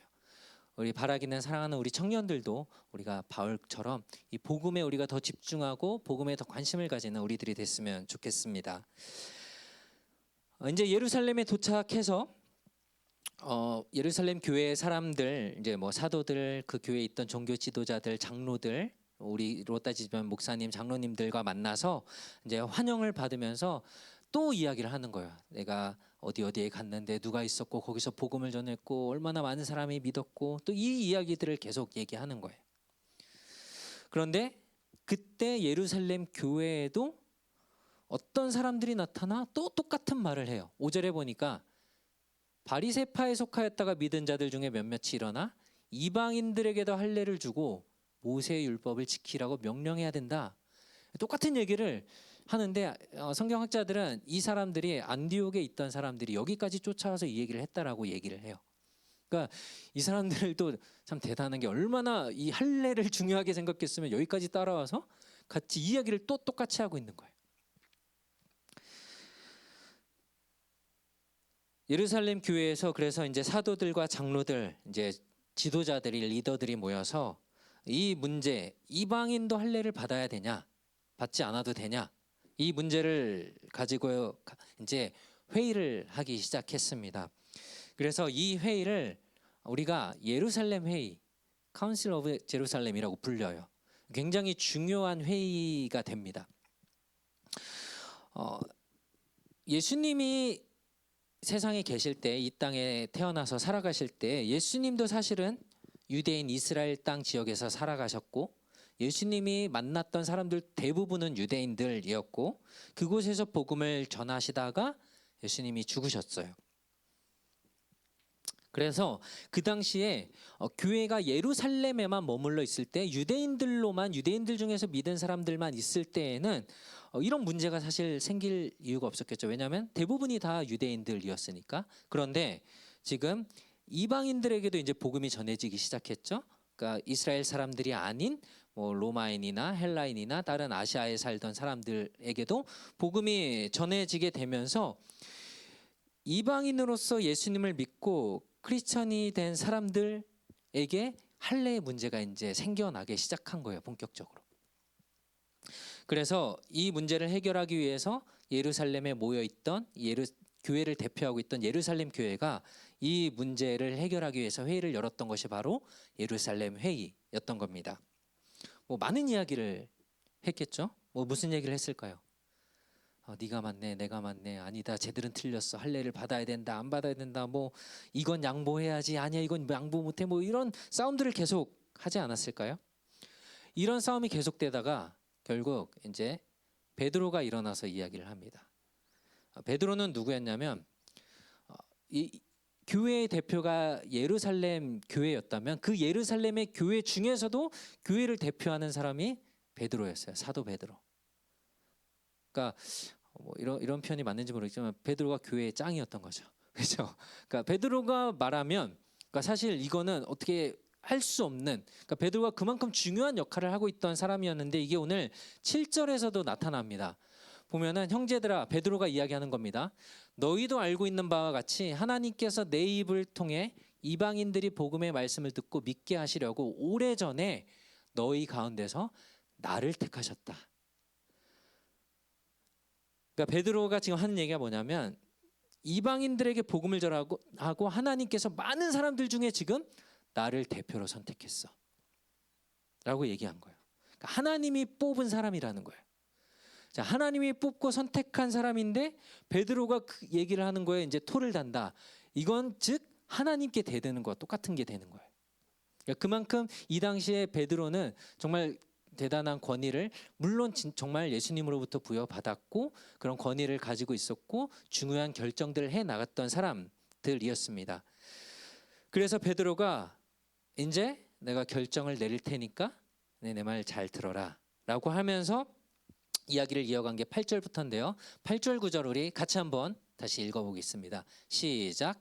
Speaker 4: 우리 바라기는 사랑하는 우리 청년들도 우리가 바울처럼 이 복음에 우리가 더 집중하고 복음에 더 관심을 가지는 우리들이 됐으면 좋겠습니다. 이제 예루살렘에 도착해서 예루살렘 교회 사람들, 이제 뭐 사도들, 그 교회에 있던 종교 지도자들, 장로들, 우리로 따지면 목사님, 장로님들과 만나서 이제 환영을 받으면서 또 이야기를 하는 거예요. 내가 어디에 갔는데 누가 있었고 거기서 복음을 전했고 얼마나 많은 사람이 믿었고 또 이 이야기들을 계속 얘기하는 거예요. 그런데 그때 예루살렘 교회에도 어떤 사람들이 나타나 또 똑같은 말을 해요. 5절에 보니까 바리새파에 속하였다가 믿은 자들 중에 몇몇이 일어나 이방인들에게도 할례를 주고 모세의 율법을 지키라고 명령해야 된다. 똑같은 얘기를 하는데 성경학자들은 이 사람들이 안디옥에 있던 사람들이 여기까지 쫓아와서 이 얘기를 했다라고 얘기를 해요. 그러니까 이 사람들도 참 대단한 게 얼마나 이 할례를 중요하게 생각했으면 여기까지 따라와서 같이 이야기를 또 똑같이 하고 있는 거예요. 예루살렘 교회에서 그래서 이제 사도들과 장로들, 이제 지도자들이 리더들이 모여서 이 문제, 이방인도 할례를 받아야 되냐, 받지 않아도 되냐, 이 문제를 가지고 이제 회의를 하기 시작했습니다. 그래서 이 회의를 우리가 예루살렘 회의, 카운슬 오브 제루살렘이라고 불려요. 굉장히 중요한 회의가 됩니다. 예수님이 세상에 계실 때, 이 땅에 태어나서 살아가실 때 예수님도 사실은 유대인 이스라엘 땅 지역에서 살아가셨고, 예수님이 만났던 사람들 대부분은 유대인들이었고, 그곳에서 복음을 전하시다가 예수님이 죽으셨어요. 그래서 그 당시에 교회가 예루살렘에만 머물러 있을 때, 유대인들 중에서 믿은 사람들만 있을 때에는 이런 문제가 사실 생길 이유가 없었겠죠. 왜냐하면 대부분이 다 유대인들이었으니까. 그런데 지금 이방인들에게도 이제 복음이 전해지기 시작했죠. 그러니까 이스라엘 사람들이 아닌 뭐 로마인이나 헬라인이나 다른 아시아에 살던 사람들에게도 복음이 전해지게 되면서 이방인으로서 예수님을 믿고 크리스천이 된 사람들에게 할례의 문제가 이제 생겨나기 시작한 거예요, 본격적으로. 그래서 이 문제를 해결하기 위해서 예루살렘에 모여있던 교회를 대표하고 있던 예루살렘 교회가 이 문제를 해결하기 위해서 회의를 열었던 것이 바로 예루살렘 회의였던 겁니다. 뭐 많은 이야기를 했겠죠. 뭐 무슨 얘기를 했을까요? 네가 맞네, 내가 맞네, 아니다, 쟤들은 틀렸어, 할례를 받아야 된다, 안 받아야 된다, 뭐 이건 양보해야지, 아니야 이건 양보 못해, 뭐 이런 싸움들을 계속 하지 않았을까요? 이런 싸움이 계속되다가 결국 이제 베드로가 일어나서 이야기를 합니다. 베드로는 누구였냐면 이 교회의 대표가 예루살렘 교회였다면 그 예루살렘의 교회 중에서도 교회를 대표하는 사람이 베드로였어요. 사도 베드로. 그러니까 뭐 이런 표현이 맞는지 모르겠지만 베드로가 교회의 짱이었던 거죠. 그렇죠? 그러니까 베드로가 말하면, 그러니까 사실 이거는 어떻게 할 수 없는, 그러니까 베드로가 그만큼 중요한 역할을 하고 있던 사람이었는데 이게 오늘 7절에서도 나타납니다. 보면은 형제들아, 베드로가 이야기하는 겁니다. 너희도 알고 있는 바와 같이 하나님께서 내 입을 통해 이방인들이 복음의 말씀을 듣고 믿게 하시려고 오래전에 너희 가운데서 나를 택하셨다. 그러니까 베드로가 지금 하는 얘기가 뭐냐면 이방인들에게 복음을 전하고 하나님께서 많은 사람들 중에 지금 나를 대표로 선택했어 라고 얘기한 거예요. 그러니까 하나님이 뽑은 사람이라는 거예요. 자, 하나님이 뽑고 선택한 사람인데 베드로가 그 얘기를 하는 거에 이제 토를 단다. 이건 즉 하나님께 대드는 거와 똑같은 게 되는 거예요. 그러니까 그만큼 이 당시에 베드로는 정말 대단한 권위를, 물론 정말 예수님으로부터 부여받았고 그런 권위를 가지고 있었고 중요한 결정들을 해 나갔던 사람들이었습니다. 그래서 베드로가 이제 내가 결정을 내릴 테니까 내 말 잘 들어라 라고 하면서 이야기를 이어간 게 8절부터인데요. 8절 9절 우리 같이 한번 다시 읽어보겠습니다. 시작.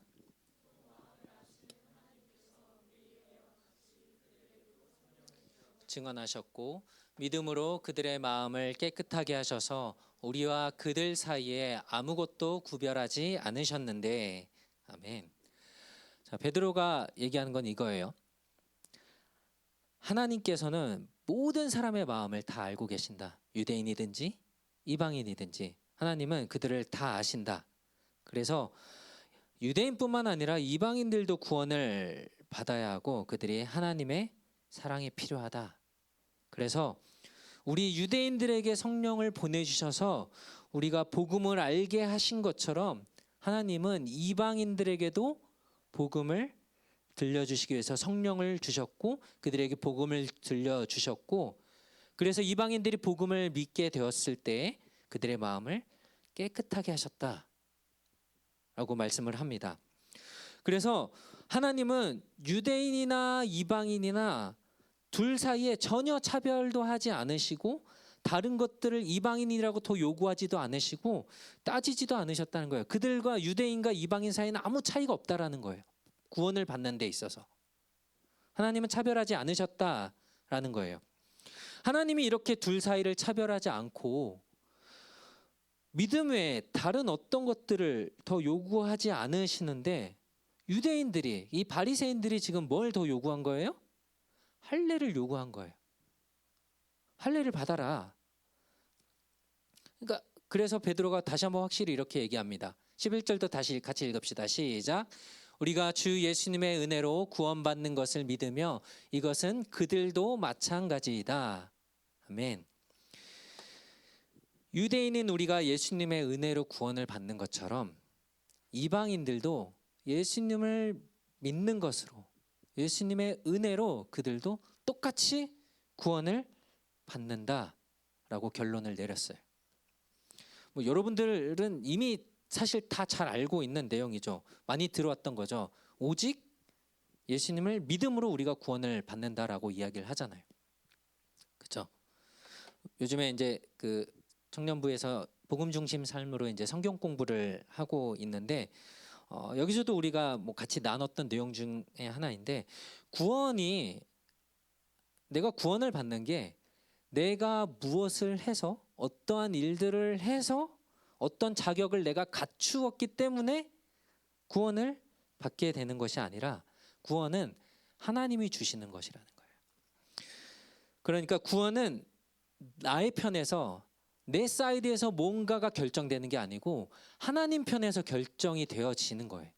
Speaker 4: 증언하셨고 믿음으로 그들의 마음을 깨끗하게 하셔서 우리와 그들 사이에 아무것도 구별하지 않으셨는데. 아멘. 자, 베드로가 얘기하는 건 이거예요. 하나님께서는 모든 사람의 마음을 다 알고 계신다. 유대인이든지 이방인이든지 하나님은 그들을 다 아신다. 그래서 유대인뿐만 아니라 이방인들도 구원을 받아야 하고 그들이 하나님의 사랑이 필요하다. 그래서 우리 유대인들에게 성령을 보내주셔서 우리가 복음을 알게 하신 것처럼 하나님은 이방인들에게도 복음을 들려주시기 위해서 성령을 주셨고 그들에게 복음을 들려주셨고, 그래서 이방인들이 복음을 믿게 되었을 때 그들의 마음을 깨끗하게 하셨다 라고 말씀을 합니다. 그래서 하나님은 유대인이나 이방인이나 둘 사이에 전혀 차별도 하지 않으시고 다른 것들을 이방인이라고 더 요구하지도 않으시고 따지지도 않으셨다는 거예요. 그들과 유대인과 이방인 사이는 아무 차이가 없다라는 거예요. 구원을 받는 데 있어서 하나님은 차별하지 않으셨다라는 거예요. 하나님이 이렇게 둘 사이를 차별하지 않고 믿음 외에 다른 어떤 것들을 더 요구하지 않으시는데, 유대인들이, 이 바리새인들이 지금 뭘 더 요구한 거예요? 할례를 요구한 거예요. 할례를 받아라. 그러니까 그래서 베드로가 다시 한번 확실히 이렇게 얘기합니다. 11절도 다시 같이 읽읍시다. 시작. 우리가 주 예수님의 은혜로 구원받는 것을 믿으며 이것은 그들도 마찬가지이다. 아멘. 유대인인 우리가 예수님의 은혜로 구원을 받는 것처럼 이방인들도 예수님을 믿는 것으로, 예수님의 은혜로 그들도 똑같이 구원을 받는다라고 결론을 내렸어요. 뭐 여러분들은 이미 사실 다 잘 알고 있는 내용이죠. 많이 들어왔던 거죠. 오직 예수님을 믿음으로 우리가 구원을 받는다라고 이야기를 하잖아요. 그렇죠? 요즘에 이제 그 청년부에서 복음 중심 삶으로 이제 성경 공부를 하고 있는데, 여기서도 우리가 뭐 같이 나눴던 내용 중에 하나인데, 내가 구원을 받는 게 내가 무엇을 해서, 어떠한 일들을 해서, 어떤 자격을 내가 갖추었기 때문에 구원을 받게 되는 것이 아니라, 구원은 하나님이 주시는 것이라는 거예요. 그러니까 구원은 나의 편에서, 내 사이드에서 뭔가가 결정되는 게 아니고 하나님 편에서 결정이 되어지는 거예요.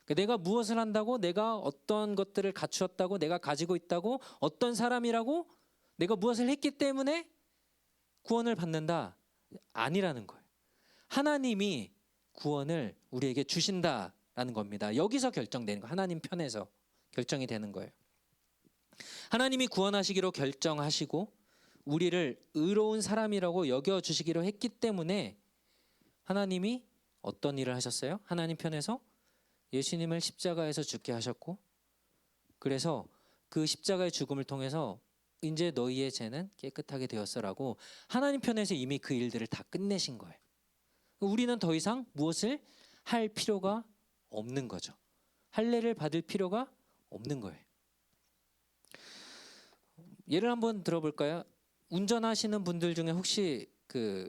Speaker 4: 그러니까 내가 무엇을 한다고, 내가 어떤 것들을 갖추었다고, 내가 가지고 있다고, 어떤 사람이라고, 내가 무엇을 했기 때문에 구원을 받는다, 아니라는 거예요. 하나님이 구원을 우리에게 주신다라는 겁니다. 여기서 결정되는 거, 하나님 편에서 결정이 되는 거예요. 하나님이 구원하시기로 결정하시고 우리를 의로운 사람이라고 여겨주시기로 했기 때문에 하나님이 어떤 일을 하셨어요? 하나님 편에서 예수님을 십자가에서 죽게 하셨고, 그래서 그 십자가의 죽음을 통해서 이제 너희의 죄는 깨끗하게 되었어라고 하나님 편에서 이미 그 일들을 다 끝내신 거예요. 우리는 더 이상 무엇을 할 필요가 없는 거죠. 할례를 받을 필요가 없는 거예요. 예를 한번 들어볼까요? 운전하시는 분들 중에 혹시 그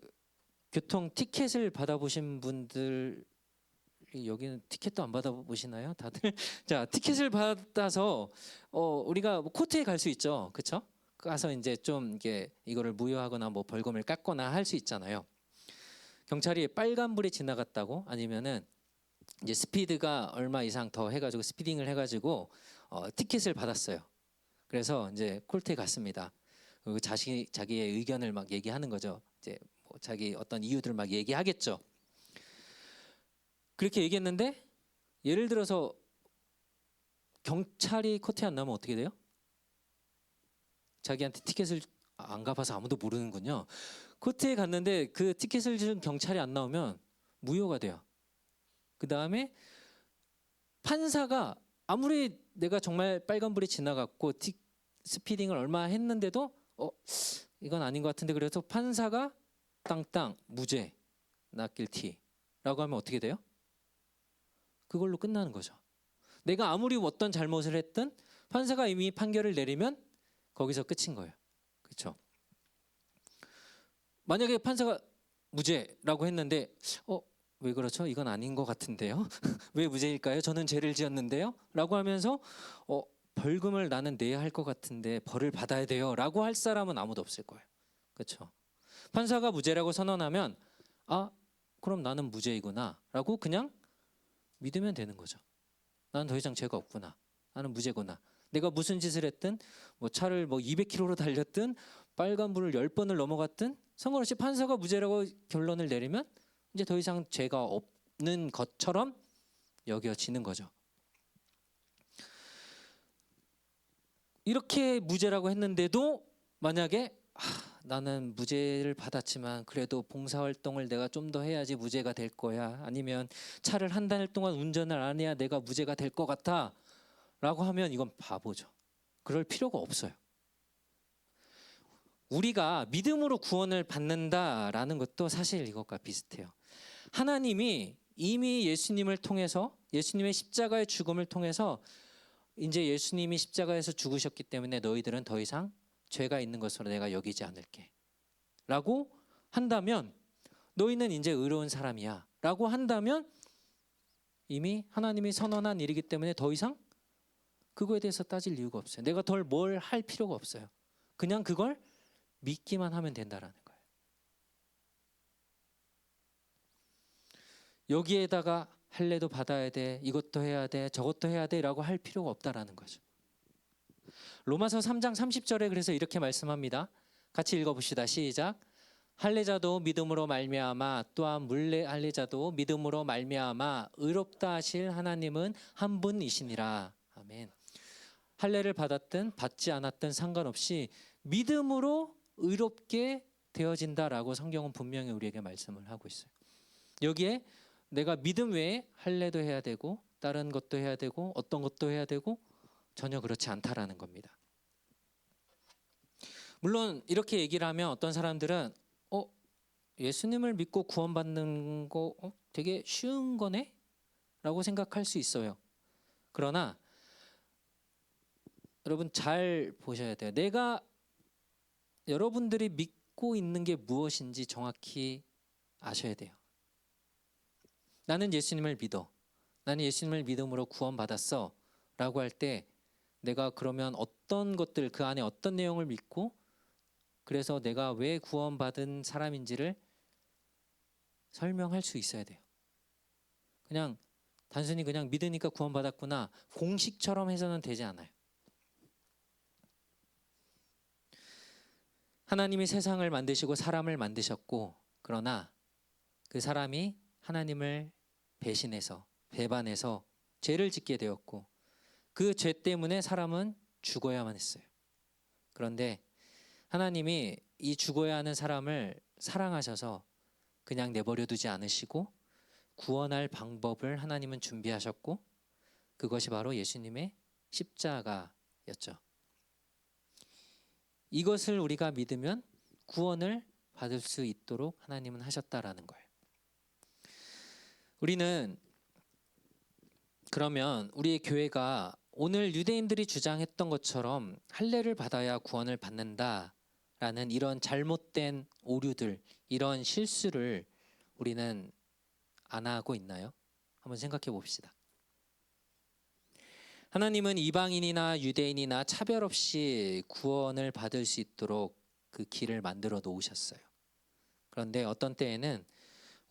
Speaker 4: 교통 티켓을 받아보신 분들, 여기는 티켓도 안 받아보시나요? 다들? 자, 티켓을 받아서 우리가 뭐 코트에 갈 수 있죠, 그렇죠? 가서 이제 좀 이거를 무효하거나 뭐 벌금을 깎거나 할 수 있잖아요. 경찰이 빨간불이 지나갔다고, 아니면은 이제 스피드가 얼마 이상 더 해가지고 스피딩을 해가지고 티켓을 받았어요. 그래서 이제 콜트에 갔습니다. 그리고 자기의 의견을 막 얘기하는 거죠. 이제 뭐 자기 어떤 이유들을 막 얘기하겠죠. 그렇게 얘기했는데, 예를 들어서 경찰이 코트에 안 나오면 어떻게 돼요? 자기한테 티켓을 안 갚아서 아무도 모르는군요. 코트에 갔는데 그 티켓을 준 경찰이 안 나오면 무효가 돼요. 그 다음에 판사가 아무리 내가 정말 빨간불이 지나갔고 스피딩을 얼마 했는데도 이건 아닌 것 같은데, 그래서 판사가 땅땅 무죄, not guilty 라고 하면 어떻게 돼요? 그걸로 끝나는 거죠. 내가 아무리 어떤 잘못을 했든 판사가 이미 판결을 내리면 거기서 끝인 거예요. 그렇죠? 만약에 판사가 무죄라고 했는데 왜 그렇죠? 이건 아닌 것 같은데요? 왜 무죄일까요? 저는 죄를 지었는데요? 라고 하면서 벌금을 나는 내야 할 것 같은데 벌을 받아야 돼요 라고 할 사람은 아무도 없을 거예요. 그렇죠? 판사가 무죄라고 선언하면 그럼 나는 무죄이구나 라고 그냥 믿으면 되는 거죠. 나는 더 이상 죄가 없구나, 나는 무죄구나. 내가 무슨 짓을 했든, 뭐 차를 200km로 달렸든 빨간불을 10번을 넘어갔든 상관없이 판사가 무죄라고 결론을 내리면 이제 더 이상 죄가 없는 것처럼 여겨지는 거죠. 이렇게 무죄라고 했는데도 만약에 나는 무죄를 받았지만 그래도 봉사활동을 내가 좀 더 해야지 무죄가 될 거야, 아니면 차를 한 달 동안 운전을 안 해야 내가 무죄가 될 것 같아 라고 하면 이건 바보죠. 그럴 필요가 없어요. 우리가 믿음으로 구원을 받는다라는 것도 사실 이것과 비슷해요. 하나님이 이미 예수님을 통해서, 예수님의 십자가의 죽음을 통해서 이제 예수님이 십자가에서 죽으셨기 때문에 너희들은 더 이상 죄가 있는 것으로 내가 여기지 않을게 라고 한다면, 너희는 이제 의로운 사람이야 라고 한다면 이미 하나님이 선언한 일이기 때문에 더 이상 그거에 대해서 따질 이유가 없어요. 내가 덜 뭘 할 필요가 없어요. 그냥 그걸 믿기만 하면 된다라는 거예요. 여기에다가 할례도 받아야 돼, 이것도 해야 돼, 저것도 해야 돼 라고 할 필요가 없다라는 거죠. 로마서 3장 30절에 그래서 이렇게 말씀합니다. 같이 읽어봅시다. 시작. 할례자도 믿음으로 말미암아 또한 물레 할례자도 믿음으로 말미암아 의롭다 하실 하나님은 한 분이시니라. 아멘. 할례를 받았든 받지 않았든 상관없이 믿음으로 의롭게 되어진다라고 성경은 분명히 우리에게 말씀을 하고 있어요. 여기에 내가 믿음 외에 할례도 해야 되고 다른 것도 해야 되고 어떤 것도 해야 되고 전혀 그렇지 않다라는 겁니다. 물론 이렇게 얘기를 하면 어떤 사람들은 예수님을 믿고 구원받는 거 되게 쉬운 거네? 라고 생각할 수 있어요. 그러나 여러분 잘 보셔야 돼요. 내가 여러분들이 믿고 있는 게 무엇인지 정확히 아셔야 돼요. 나는 예수님을 믿어. 나는 예수님을 믿음으로 구원받았어. 라고 할 때 내가 그러면 어떤 것들, 그 안에 어떤 내용을 믿고 그래서 내가 왜 구원받은 사람인지를 설명할 수 있어야 돼요. 그냥 단순히 그냥 믿으니까 구원받았구나 공식처럼 해서는 되지 않아요. 하나님이 세상을 만드시고 사람을 만드셨고, 그러나 그 사람이 하나님을 배신해서 배반해서 죄를 짓게 되었고 그 죄 때문에 사람은 죽어야만 했어요. 그런데 하나님이 이 죽어야 하는 사람을 사랑하셔서 그냥 내버려 두지 않으시고 구원할 방법을 하나님은 준비하셨고 그것이 바로 예수님의 십자가였죠. 이것을 우리가 믿으면 구원을 받을 수 있도록 하나님은 하셨다라는 거예요. 우리는 그러면 우리의 교회가 오늘 유대인들이 주장했던 것처럼 할례를 받아야 구원을 받는다라는 이런 잘못된 오류들, 이런 실수를 우리는 안 하고 있나요? 한번 생각해 봅시다. 하나님은 이방인이나 유대인이나 차별 없이 구원을 받을 수 있도록 그 길을 만들어 놓으셨어요. 그런데 어떤 때에는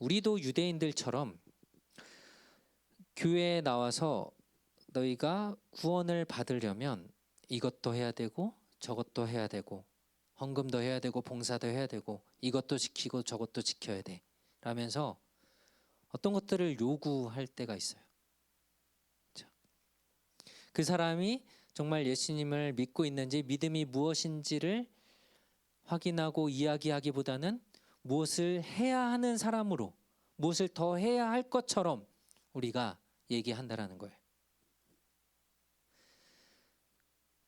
Speaker 4: 우리도 유대인들처럼 교회에 나와서 너희가 구원을 받으려면 이것도 해야 되고 저것도 해야 되고 헌금도 해야 되고 봉사도 해야 되고 이것도 지키고 저것도 지켜야 돼 라면서 어떤 것들을 요구할 때가 있어요. 그 사람이 정말 예수님을 믿고 있는지 믿음이 무엇인지를 확인하고 이야기하기보다는 무엇을 해야 하는 사람으로, 무엇을 더 해야 할 것처럼 우리가 얘기한다라는 거예요.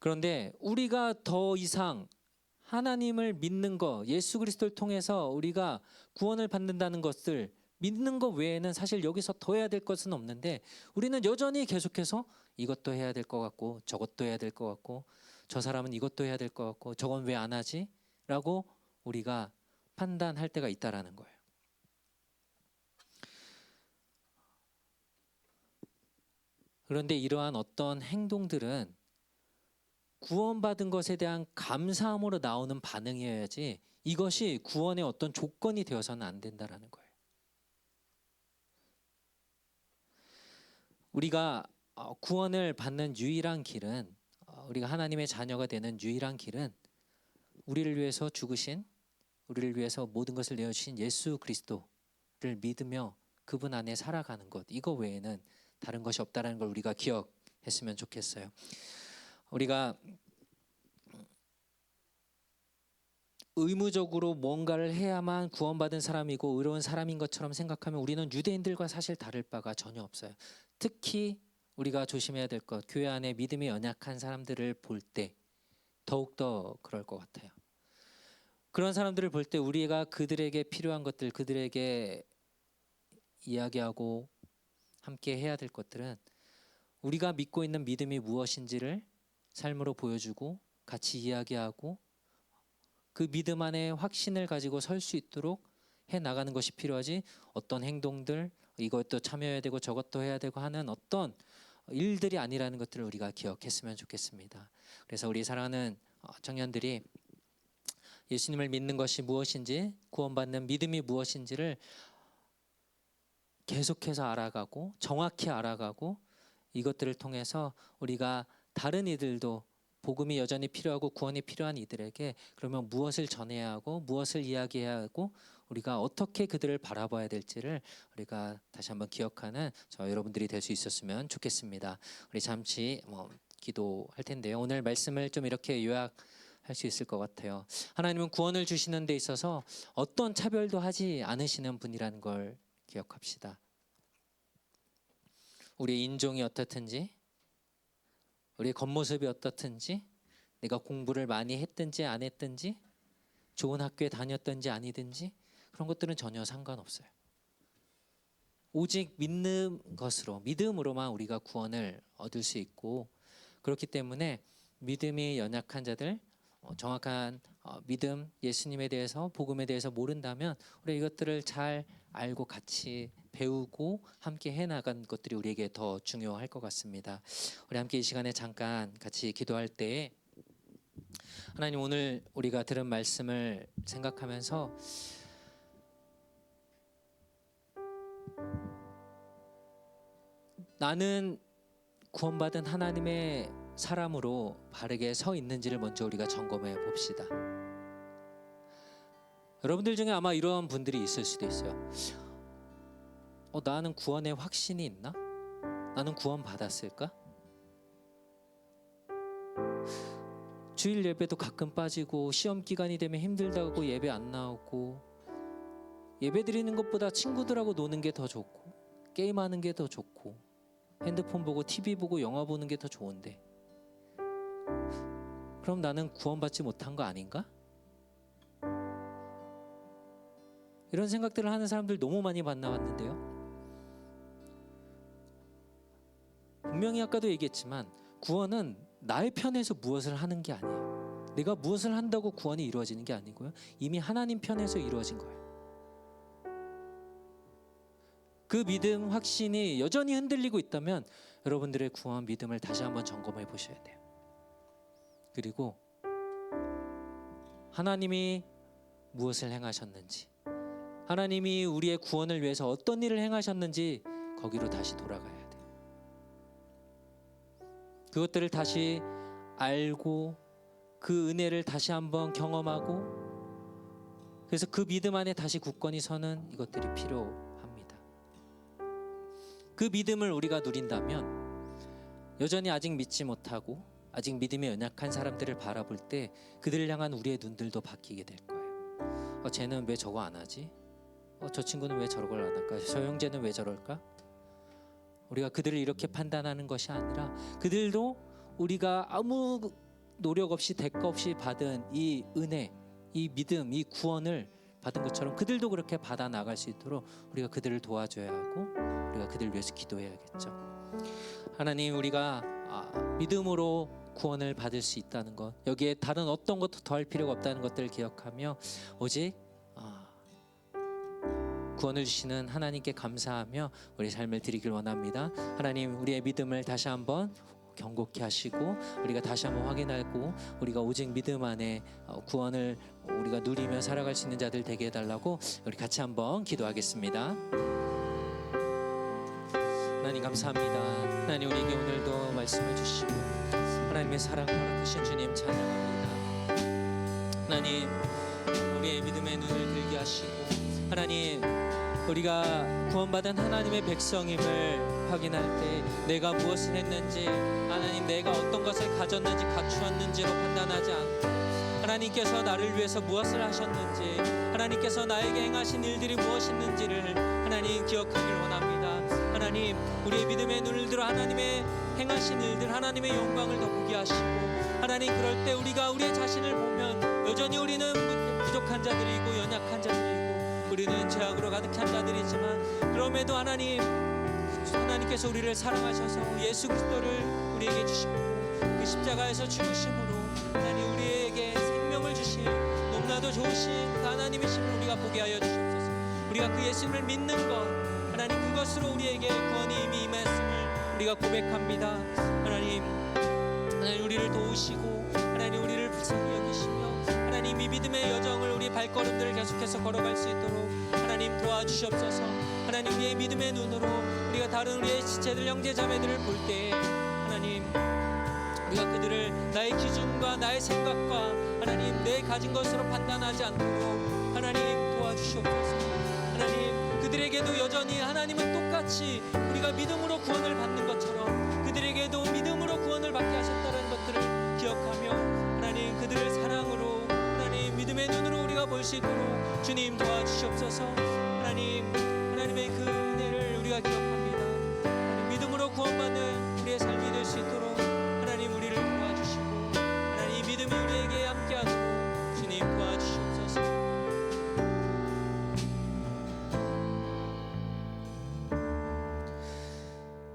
Speaker 4: 그런데 우리가 더 이상 하나님을 믿는 것, 예수 그리스도를 통해서 우리가 구원을 받는다는 것을 믿는 것 외에는 사실 여기서 더 해야 될 것은 없는데 우리는 여전히 계속해서 이것도 해야 될 것 같고 저것도 해야 될 것 같고 저 사람은 이것도 해야 될 것 같고 저건 왜 안 하지? 라고 우리가 판단할 때가 있다라는 거예요. 그런데 이러한 어떤 행동들은 구원받은 것에 대한 감사함으로 나오는 반응이어야지 이것이 구원의 어떤 조건이 되어서는 안 된다라는 거예요. 우리가 구원을 받는 유일한 길은, 우리가 하나님의 자녀가 되는 유일한 길은 우리를 위해서 죽으신, 우리를 위해서 모든 것을 내어주신 예수 그리스도를 믿으며 그분 안에 살아가는 것, 이거 외에는 다른 것이 없다는 걸 우리가 기억했으면 좋겠어요. 우리가 의무적으로 뭔가를 해야만 구원받은 사람이고 의로운 사람인 것처럼 생각하면 우리는 유대인들과 사실 다를 바가 전혀 없어요. 특히 우리가 조심해야 될 것, 교회 안에 믿음이 연약한 사람들을 볼 때 더욱더 그럴 것 같아요. 그런 사람들을 볼 때 우리가 그들에게 필요한 것들, 그들에게 이야기하고 함께 해야 될 것들은 우리가 믿고 있는 믿음이 무엇인지를 삶으로 보여주고 같이 이야기하고 그 믿음 안에 확신을 가지고 설 수 있도록 해 나가는 것이 필요하지, 어떤 행동들, 이것도 참여해야 되고 저것도 해야 되고 하는 어떤 일들이 아니라는 것들을 우리가 기억했으면 좋겠습니다. 그래서 우리 사랑하는 청년들이 예수님을 믿는 것이 무엇인지, 구원받는 믿음이 무엇인지를 계속해서 알아가고 정확히 알아가고, 이것들을 통해서 우리가 다른 이들도 복음이 여전히 필요하고 구원이 필요한 이들에게 그러면 무엇을 전해야 하고 무엇을 이야기해야 하고 우리가 어떻게 그들을 바라봐야 될지를 우리가 다시 한번 기억하는 저 여러분들이 될 수 있었으면 좋겠습니다. 우리 잠시 기도할 텐데요. 오늘 말씀을 좀 이렇게 요약할 수 있을 것 같아요. 하나님은 구원을 주시는 데 있어서 어떤 차별도 하지 않으시는 분이라는 걸 기억합시다. 우리의 인종이 어떻든지, 우리의 겉모습이 어떻든지, 내가 공부를 많이 했든지 안 했든지, 좋은 학교에 다녔든지 아니든지 그런 것들은 전혀 상관없어요. 오직 믿는 것으로, 믿음으로만 우리가 구원을 얻을 수 있고, 그렇기 때문에 믿음이 연약한 자들, 정확한 믿음, 예수님에 대해서, 복음에 대해서 모른다면 우리 이것들을 잘 알고 같이 배우고 함께 해나간 것들이 우리에게 더 중요할 것 같습니다. 우리 함께 이 시간에 잠깐 같이 기도할 때에 하나님, 오늘 우리가 들은 말씀을 생각하면서 나는 구원받은 하나님의 사람으로 바르게 서 있는지를 먼저 우리가 점검해 봅시다. 여러분들 중에 아마 이런 분들이 있을 수도 있어요. 나는 구원의 확신이 있나? 나는 구원 받았을까? 주일 예배도 가끔 빠지고, 시험 기간이 되면 힘들다고 예배 안 나오고, 예배 드리는 것보다 친구들하고 노는 게 더 좋고, 게임하는 게 더 좋고, 핸드폰 보고 TV 보고 영화 보는 게 더 좋은데, 그럼 나는 구원받지 못한 거 아닌가? 이런 생각들을 하는 사람들 너무 많이 만나봤는데요. 분명히 아까도 얘기했지만 구원은 나의 편에서 무엇을 하는 게 아니에요. 내가 무엇을 한다고 구원이 이루어지는 게 아니고요, 이미 하나님 편에서 이루어진 거예요. 그 믿음, 확신이 여전히 흔들리고 있다면 여러분들의 구원 믿음을 다시 한번 점검해 보셔야 돼요. 그리고 하나님이 무엇을 행하셨는지, 하나님이 우리의 구원을 위해서 어떤 일을 행하셨는지 거기로 다시 돌아가야 돼요. 그것들을 다시 알고 그 은혜를 다시 한번 경험하고, 그래서 그 믿음 안에 다시 굳건히 서는 이것들이 필요합니다. 그 믿음을 우리가 누린다면 여전히 아직 믿지 못하고 아직 믿음이 연약한 사람들을 바라볼 때 그들을 향한 우리의 눈들도 바뀌게 될 거예요. 쟤는 왜 저거 안 하지? 저 친구는 왜 저걸 안 할까? 저 형제는 왜 저럴까? 우리가 그들을 이렇게 판단하는 것이 아니라 그들도 우리가 아무 노력 없이 대가 없이 받은 이 은혜, 이 믿음, 이 구원을 받은 것처럼 그들도 그렇게 받아 나갈 수 있도록 우리가 그들을 도와줘야 하고 우리가 그들을 위해서 기도해야겠죠. 하나님, 우리가 믿음으로 구원을 받을 수 있다는 것, 여기에 다른 어떤 것도 더할 필요가 없다는 것들을 기억하며 오직 구원을 주시는 하나님께 감사하며 우리 삶을 드리길 원합니다. 하나님, 우리의 믿음을 다시 한번 견고케 하시고 우리가 다시 한번 확인하고 우리가 오직 믿음 안에 구원을 우리가 누리며 살아갈 수 있는 자들 되게 해달라고 우리 같이 한번 기도하겠습니다. 하나님 감사합니다. 하나님, 우리에게 오늘도 말씀을 주시고 하나님의 사랑 허락하신 주님 찬양합니다. 하나님, 우리의 믿음의 눈을 들게 하시고 하나님, 우리가 구원받은 하나님의 백성임을 확인할 때 내가 무엇을 했는지, 하나님 내가 어떤 것을 가졌는지 갖추었는지로 판단하지 않고 하나님께서 나를 위해서 무엇을 하셨는지, 하나님께서 나에게 행하신 일들이 무엇인지를 하나님 기억하길 원합니다. 하나님, 우리의 믿음의 눈을 들어 하나님의 행하신 일들, 하나님의 영광을 더 보게 하시고 하나님, 그럴 때 우리가 우리의 자신을 보면 여전히 우리는 부족한 부족한 자들이고 연약한 자들이고 우리는 죄악으로 가득한 자들이지만 그럼에도 하나님께서 우리를 사랑하셔서 예수 그리스도를 우리에게 주시고 그 십자가에서 죽으심으로 하나님 우리에게 생명을 주신 너무나도 좋으신 그 하나님이심을 우리가 보게 하여 주시옵소서. 우리가 그 예수님을 믿는 것 하나님 그것으로 우리에게 구원이 이미 임했음을 우리가 고백합니다. 하나님 우리를 도우시고 하나님 우리를 불쌍히 여기시며 하나님 이 믿음의 여정을 우리 발걸음들을 계속해서 걸어갈 수 있도록 하나님 도와주시옵소서. 하나님 우리의 믿음의 눈으로 우리가 다른 우리의 지체들 형제자매들을 볼 때 하나님 우리가 그들을 나의 기준과 나의 생각과 하나님 내 가진 것으로 판단하지 않도록 하나님 도와주시옵소서. 하나님 그들에게도 여전히 하나님은 똑같이 우리가 믿음으로 구원을 받는 것처럼 그들에게도 믿음으로 구원을 받게 하셨다는 것들을 기억하며 하나님 그들을 사랑으로 하나님 믿음의 눈으로 우리가 볼 수 있도록 주님 도와주시옵소서. 하나님의 그 은혜를 우리가 기억합니다. 하나님, 믿음으로 구원받는 우리의 삶이 될 수 있도록 하나님 우리를 도와주시고 하나님 믿음이 우리에게 함께하도록 주님 도와주시옵소서.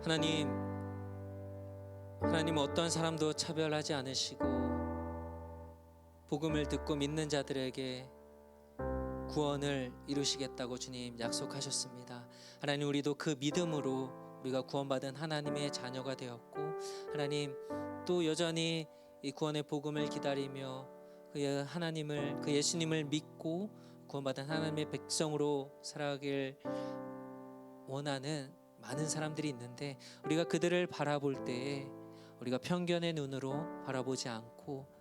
Speaker 4: 하나님 어떤 사람도 차별하지 않으시고 복음을 듣고 믿는 자들에게 구원을 이루시겠다고 주님 약속하셨습니다. 하나님 우리도 그 믿음으로 우리가 구원받은 하나님의 자녀가 되었고 하나님 또 여전히 이 구원의 복음을 기다리며 그 하나님을 그 예수님을 믿고 구원받은 하나님의 백성으로 살아가길 원하는 많은 사람들이 있는데 우리가 그들을 바라볼 때에 우리가 편견의 눈으로 바라보지 않고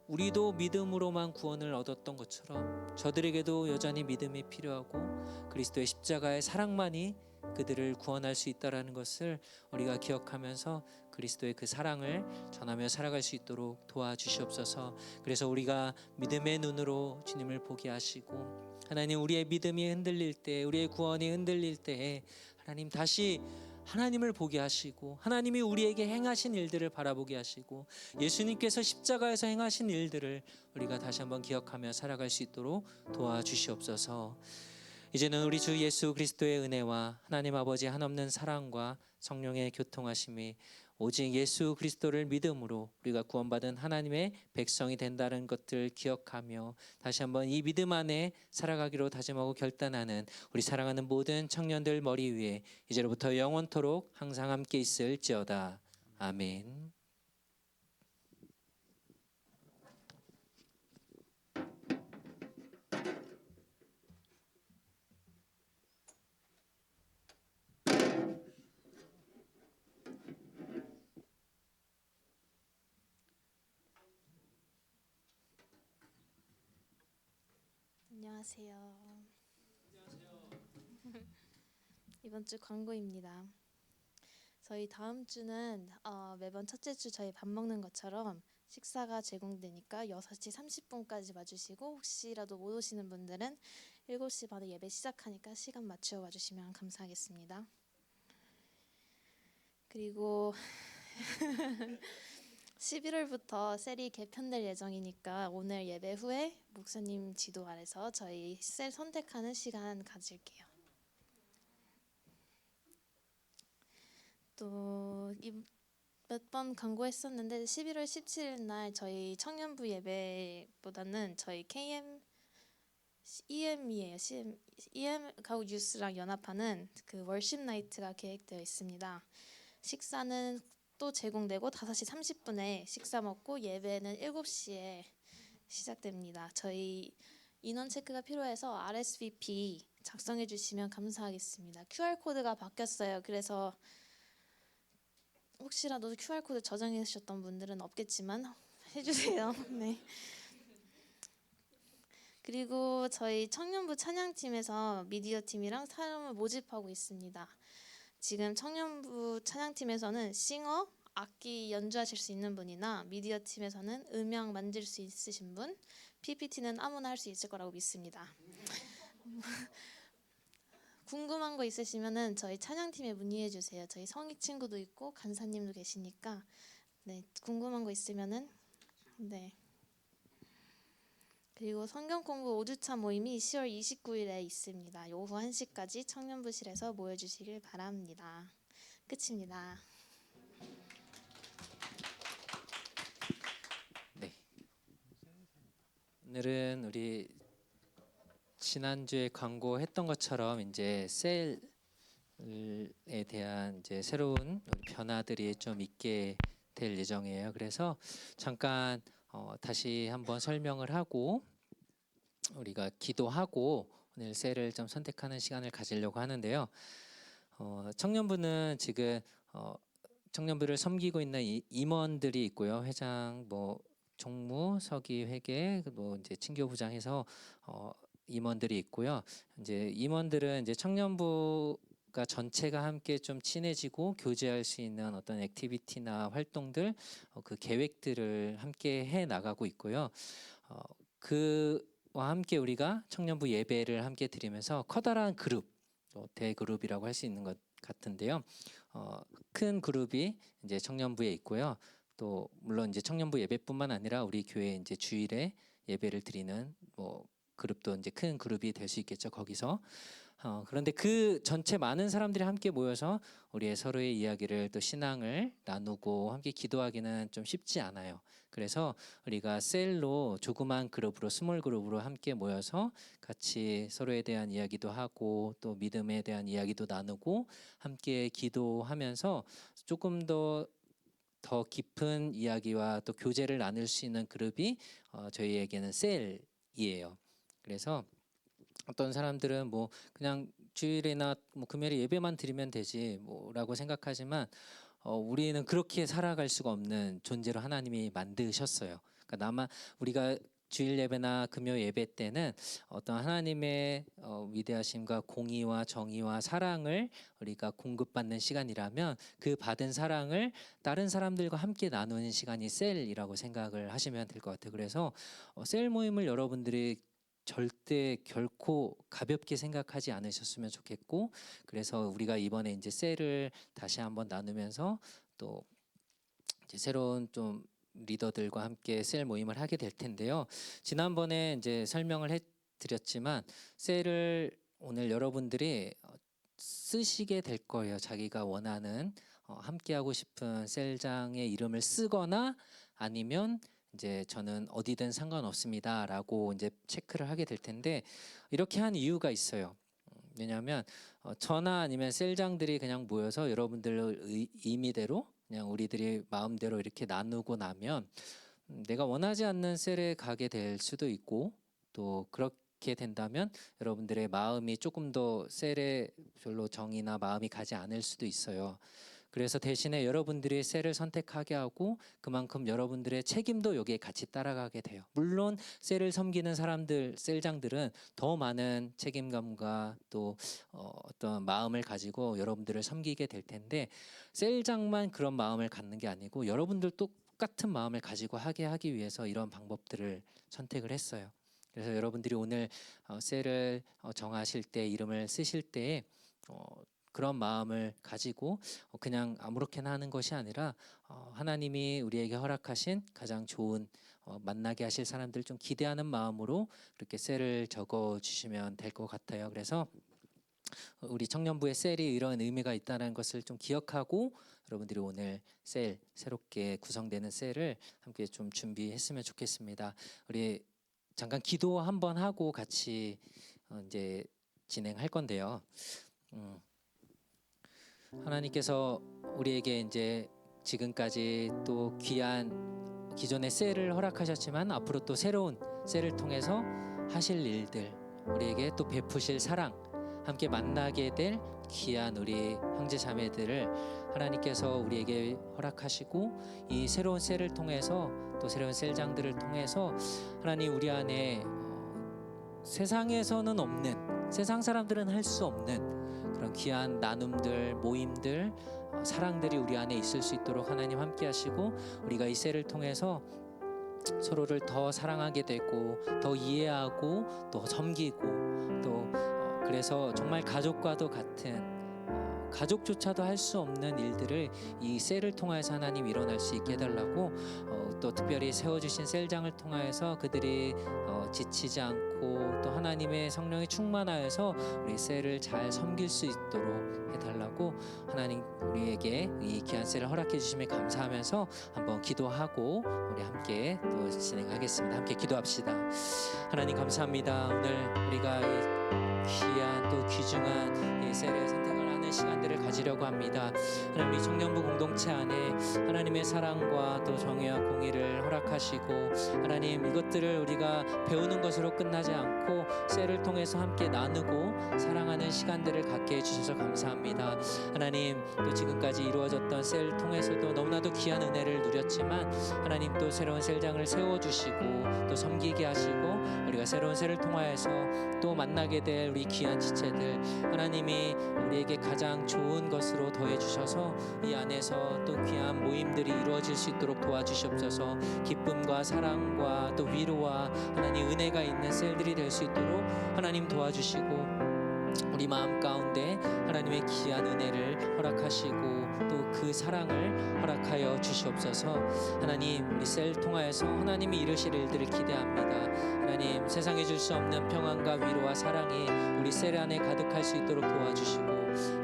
Speaker 4: 우리도 믿음으로만 구원을 얻었던 것처럼 저들에게도 여전히 믿음이 필요하고 그리스도의 십자가의 사랑만이 그들을 구원할 수 있다라는 것을 우리가 기억하면서 그리스도의 그 사랑을 전하며 살아갈 수 있도록 도와주시옵소서. 그래서 우리가 믿음의 눈으로 주님을 보게 하시고 하나님 우리의 믿음이 흔들릴 때 우리의 구원이 흔들릴 때에 하나님 다시 하나님을 보게 하시고 하나님이 우리에게 행하신 일들을 바라보게 하시고 예수님께서 십자가에서 행하신 일들을 우리가 다시 한번 기억하며 살아갈 수 있도록 도와주시옵소서. 이제는 우리 주 예수 그리스도의 은혜와 하나님 아버지 한없는 사랑과 성령의 교통하심이 오직 예수 그리스도를 믿음으로 우리가 구원받은 하나님의 백성이 된다는 것들 기억하며 다시 한번 이 믿음 안에 살아가기로 다짐하고 결단하는 우리 사랑하는 모든 청년들 머리 위에 이제로부터 영원토록 항상 함께 있을지어다. 아멘.
Speaker 3: 안녕하세요. 이번 주 광고입니다. 저희 다음 주는 매번 첫째 주 저희 밥 먹는 것처럼 식사가 제공되니까 6시 30분까지 와주시고 혹시라도 못 오시는 분들은 7시 반에 예배 시작하니까 시간 맞추어 와주시면 감사하겠습니다. 그리고 11월부터 셀이 개편될 예정이니까 오늘 예배 후에 목사님 지도 아래서 저희 셀 선택하는 시간 가질게요. 또 몇 번 광고했었는데 11월 17일 날 저희 청년부 예배보다는 저희 EM이에요. EM 가구 뉴스랑 연합하는 그 월십 나이트가 계획되어 있습니다. 식사는 또 제공되고 5시 30분에 식사 먹고 예배는 7시에 시작됩니다. 저희 인원 체크가 필요해서 RSVP 작성해 주시면 감사하겠습니다. QR코드가 바뀌었어요. 그래서 혹시라도 QR코드 저장해 주셨던 분들은 없겠지만 해주세요. 네. 그리고 저희 청년부 찬양팀에서 미디어 팀이랑 사람을 모집하고 있습니다. 지금 청년부 찬양팀에서는 싱어, 악기 연주하실 수 있는 분이나 미디어 팀에서는 음향 만질 수 있으신 분, PPT는 아무나 할 수 있을 거라고 믿습니다. 궁금한 거 있으시면은 저희 찬양팀에 문의해 주세요. 저희 성희 친구도 있고 간사님도 계시니까 네, 궁금한 거 있으면은 네. 그리고 성경 공부 5주차 모임이 10월 29일에 있습니다. 오후 1시까지 청년부실에서 모여주시길 바랍니다. 끝입니다.
Speaker 4: 네. 오늘은 우리 지난주에 광고했던 것처럼 이제 셀에 대한 이제 새로운 변화들이 좀 있게 될 예정이에요. 그래서 잠깐 다시 한번 설명을 하고 우리가 기도하고 오늘 셀을 좀 선택하는 시간을 가지려고 하는데요. 청년부는 지금 청년부를 섬기고 있는 임원들이 있고요. 회장, 뭐 총무, 서기, 회계, 뭐 이제 친교부장해서 임원들이 있고요. 이제 임원들은 이제 청년부가 전체가 함께 좀 친해지고 교제할 수 있는 어떤 액티비티나 활동들, 그 계획들을 함께 해 나가고 있고요. 그와 함께 우리가 청년부 예배를 함께 드리면서 커다란 그룹, 대그룹이라고 할 수 있는 것 같은데요. 큰 그룹이 이제 청년부에 있고요. 또 물론 이제 청년부 예배뿐만 아니라 우리 교회 이제 주일에 예배를 드리는 뭐 그룹도 이제 큰 그룹이 될 수 있겠죠. 거기서 그런데 그 전체 많은 사람들이 함께 모여서 우리의 서로의 이야기를 또 신앙을 나누고 함께 기도하기는 좀 쉽지 않아요. 그래서 우리가 셀로 조그만 그룹으로 스몰 그룹으로 함께 모여서 같이 서로에 대한 이야기도 하고 또 믿음에 대한 이야기도 나누고 함께 기도하면서 조금 더 깊은 이야기와 또 교제를 나눌 수 있는 그룹이 저희에게는 셀이에요. 그래서 어떤 사람들은 뭐 그냥 주일이나 뭐 금요일에 예배만 드리면 되지 뭐라고 생각하지만 우리는 그렇게 살아갈 수가 없는 존재로 하나님이 만드셨어요. 그러니까 우리가 주일 예배나 금요 예배 때는 어떤 하나님의 위대하심과 공의와 정의와 사랑을 우리가 공급받는 시간이라면 그 받은 사랑을 다른 사람들과 함께 나누는 시간이 셀이라고 생각을 하시면 될 것 같아요. 그래서 셀 모임을 여러분들이 절대 결코 가볍게 생각하지 않으셨으면 좋겠고, 그래서 우리가 이번에 이제 셀을 다시 한번 나누면서 또 이제 새로운 좀 리더들과 함께 셀 모임을 하게 될 텐데요. 지난번에 이제 설명을 해드렸지만 셀을 오늘 여러분들이 쓰시게 될 거예요. 자기가 원하는 함께하고 싶은 셀장의 이름을 쓰거나 아니면 이제 저는 어디든 상관없습니다라고 이제 체크를 하게 될 텐데 이렇게 한 이유가 있어요. 왜냐하면 저나 아니면 셀장들이 그냥 모여서 여러분들 임의대로 그냥 우리들이 마음대로 이렇게 나누고 나면 내가 원하지 않는 셀에 가게 될 수도 있고 또 그렇게 된다면 여러분들의 마음이 조금 더 셀에 별로 정이나 마음이 가지 않을 수도 있어요. 그래서 대신에 여러분들이 셀을 선택하게 하고 그만큼 여러분들의 책임도 여기에 같이 따라가게 돼요. 물론 셀을 섬기는 사람들, 셀장들은 더 많은 책임감과 또 어떤 마음을 가지고 여러분들을 섬기게 될 텐데 셀장만 그런 마음을 갖는 게 아니고 여러분들도 똑같은 마음을 가지고 하기 위해서 이런 방법들을 선택을 했어요. 그래서 여러분들이 오늘 셀을 정하실 때 이름을 쓰실 때 그런 마음을 가지고 그냥 아무렇게나 하는 것이 아니라 하나님이 우리에게 허락하신 가장 좋은 만나게 하실 사람들 좀 기대하는 마음으로 이렇게 셀을 적어 주시면 될 것 같아요. 그래서 우리 청년부의 셀이 이런 의미가 있다는 것을 좀 기억하고 여러분들이 오늘 셀 새롭게 구성되는 셀을 함께 좀 준비했으면 좋겠습니다. 우리 잠깐 기도 한번 하고 같이 이제 진행할 건데요. 하나님께서 우리에게 이제 지금까지 또 귀한 기존의 셀을 허락하셨지만 앞으로 또 새로운 셀을 통해서 하실 일들, 우리에게 또 베푸실 사랑, 함께 만나게 될 귀한 우리 형제 자매들을 하나님께서 우리에게 허락하시고 이 새로운 셀을 통해서 또 새로운 셀장들을 통해서 하나님 우리 안에 세상에서는 없는, 세상 사람들은 할 수 없는 그런 귀한 나눔들, 모임들, 사랑들이 우리 안에 있을 수 있도록 하나님 함께 하시고 우리가 이 셀을 통해서 서로를 더 사랑하게 되고 더 이해하고 또 섬기고 또 그래서 정말 가족과도 같은 가족조차도 할 수 없는 일들을 이 셀을 통해서 하나님 일어날 수 있게 해달라고 또 특별히 세워주신 셀장을 통하여서 그들이 지치지 않고 또 하나님의 성령이 충만하여서 우리 셀을 잘 섬길 수 있도록 해달라고 하나님 우리에게 이 귀한 셀을 허락해 주심에 감사하면서 한번 기도하고 우리 함께 또 진행하겠습니다. 함께 기도합시다. 하나님 감사합니다. 오늘 우리가 이 귀한 또 귀중한 이 셀의 선택을 하는 시간들을 가지려고 합니다. 하나님 우리 청년부 공동체 안에 하나님의 사랑과 또 정의와 공의를 허락하시고 하나님 이것들을 우리가 배우는 것으로 끝나지 않고 셀을 통해서 함께 나누고 사랑하는 시간들을 갖게 해주셔서 감사합니다. 하나님 또 지금까지 이루어졌던 셀 통해서도 너무나도 귀한 은혜를 누렸지만 하나님 또 새로운 셀장을 세워주시고 또 섬기게 하시고 우리가 새로운 셀을 통하여서 또 만나게 될 우리 귀한 지체들 하나님이 우리에게 가장 좋은 것으로 더해 주셔서 이 안에서 또 귀한 모임들이 이루어질 수 있도록 도와주시옵소서. 기쁨과 사랑과 또 위로와 하나님 은혜가 있는 셀들이 될 수 있도록 하나님 도와주시고 우리 마음 가운데 하나님의 귀한 은혜를 허락하시고 또 그 사랑을 허락하여 주시옵소서. 하나님 우리 셀 통하여서 하나님이 이루실 일들을 기대합니다. 하나님 세상에 줄 수 없는 평안과 위로와 사랑이 우리 셀 안에 가득할 수 있도록 도와주시고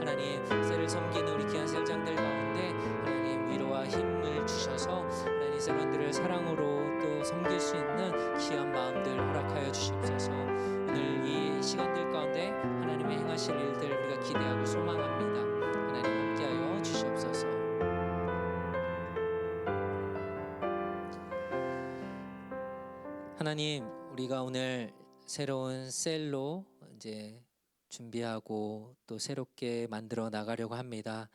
Speaker 4: 하나님 셀을 섬기는 우리 귀한 셀장들 가운데 하나님 위로와 힘을 주셔서 하나님 셀원들을 사랑으로 또 섬길 수 있는 귀한 마음들 허락하여 주시옵소서. 오늘 이 시간들 가운데 하나님의 행하실 일들 우리가 기대하고 소망합니다. 하나님 함께하여 주시옵소서. 하나님 우리가 오늘 새로운 셀로 이제 준비하고 또 새롭게 만들어 나가려고 합니다.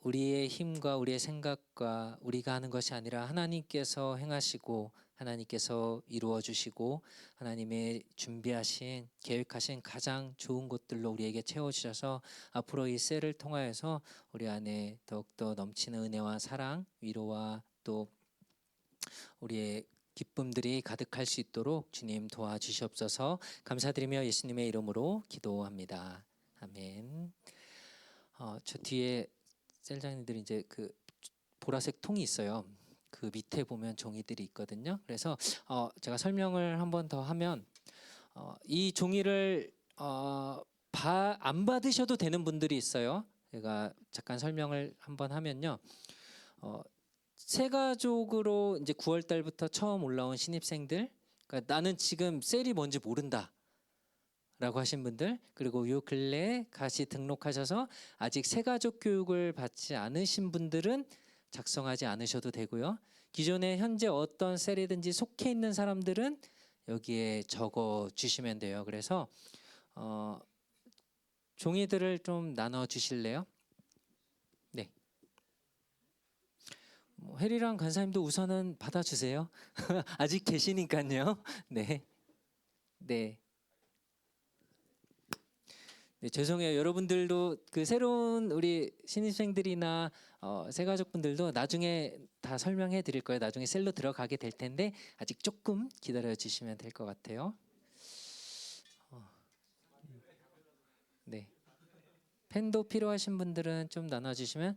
Speaker 4: 우리의 힘과 우리의 생각과 우리가 하는 것이 아니라 하나님께서 행하시고 하나님께서 이루어 주시고 하나님의 준비하신 계획하신 가장 좋은 것들로 우리에게 채워 주셔서 앞으로 이 셀을 통하여서 우리 안에 더욱더 넘치는 은혜와 사랑, 위로와 또 우리의 기쁨들이 가득할 수 있도록 주님 도와주시옵소서. 감사드리며 예수님의 이름으로 기도합니다. 아멘. 저 뒤에 셀장님들이 이제 그 보라색 통이 있어요. 그 밑에 보면 종이들이 있거든요. 그래서 제가 설명을 한 번 더 하면 이 종이를 안 받으셔도 되는 분들이 있어요. 제가 잠깐 설명을 한번 하면요. 새 가족으로 이제 9월 달부터 처음 올라온 신입생들, 그러니까 나는 지금 셀이 뭔지 모른다. 라고 하신 분들, 그리고 요 근래에 같이 등록하셔서 아직 새가족 교육을 받지 않으신 분들은 작성하지 않으셔도 되고요. 기존에 현재 어떤 셀이든지 속해 있는 사람들은 여기에 적어 주시면 돼요. 그래서 종이들을 좀 나눠 주실래요? 네. 해리랑 간사님도 우선은 받아주세요. 아직 계시니까요. 네. 네. 네, 죄송해요. 여러분들도 그 새로운 우리 신입생들이나 새 가족분들도 나중에 다 설명해 드릴 거예요. 나중에 셀로 들어가게 될 텐데 아직 조금 기다려 주시면 될 것 같아요. 네. 펜도 필요하신 분들은 좀 나눠 주시면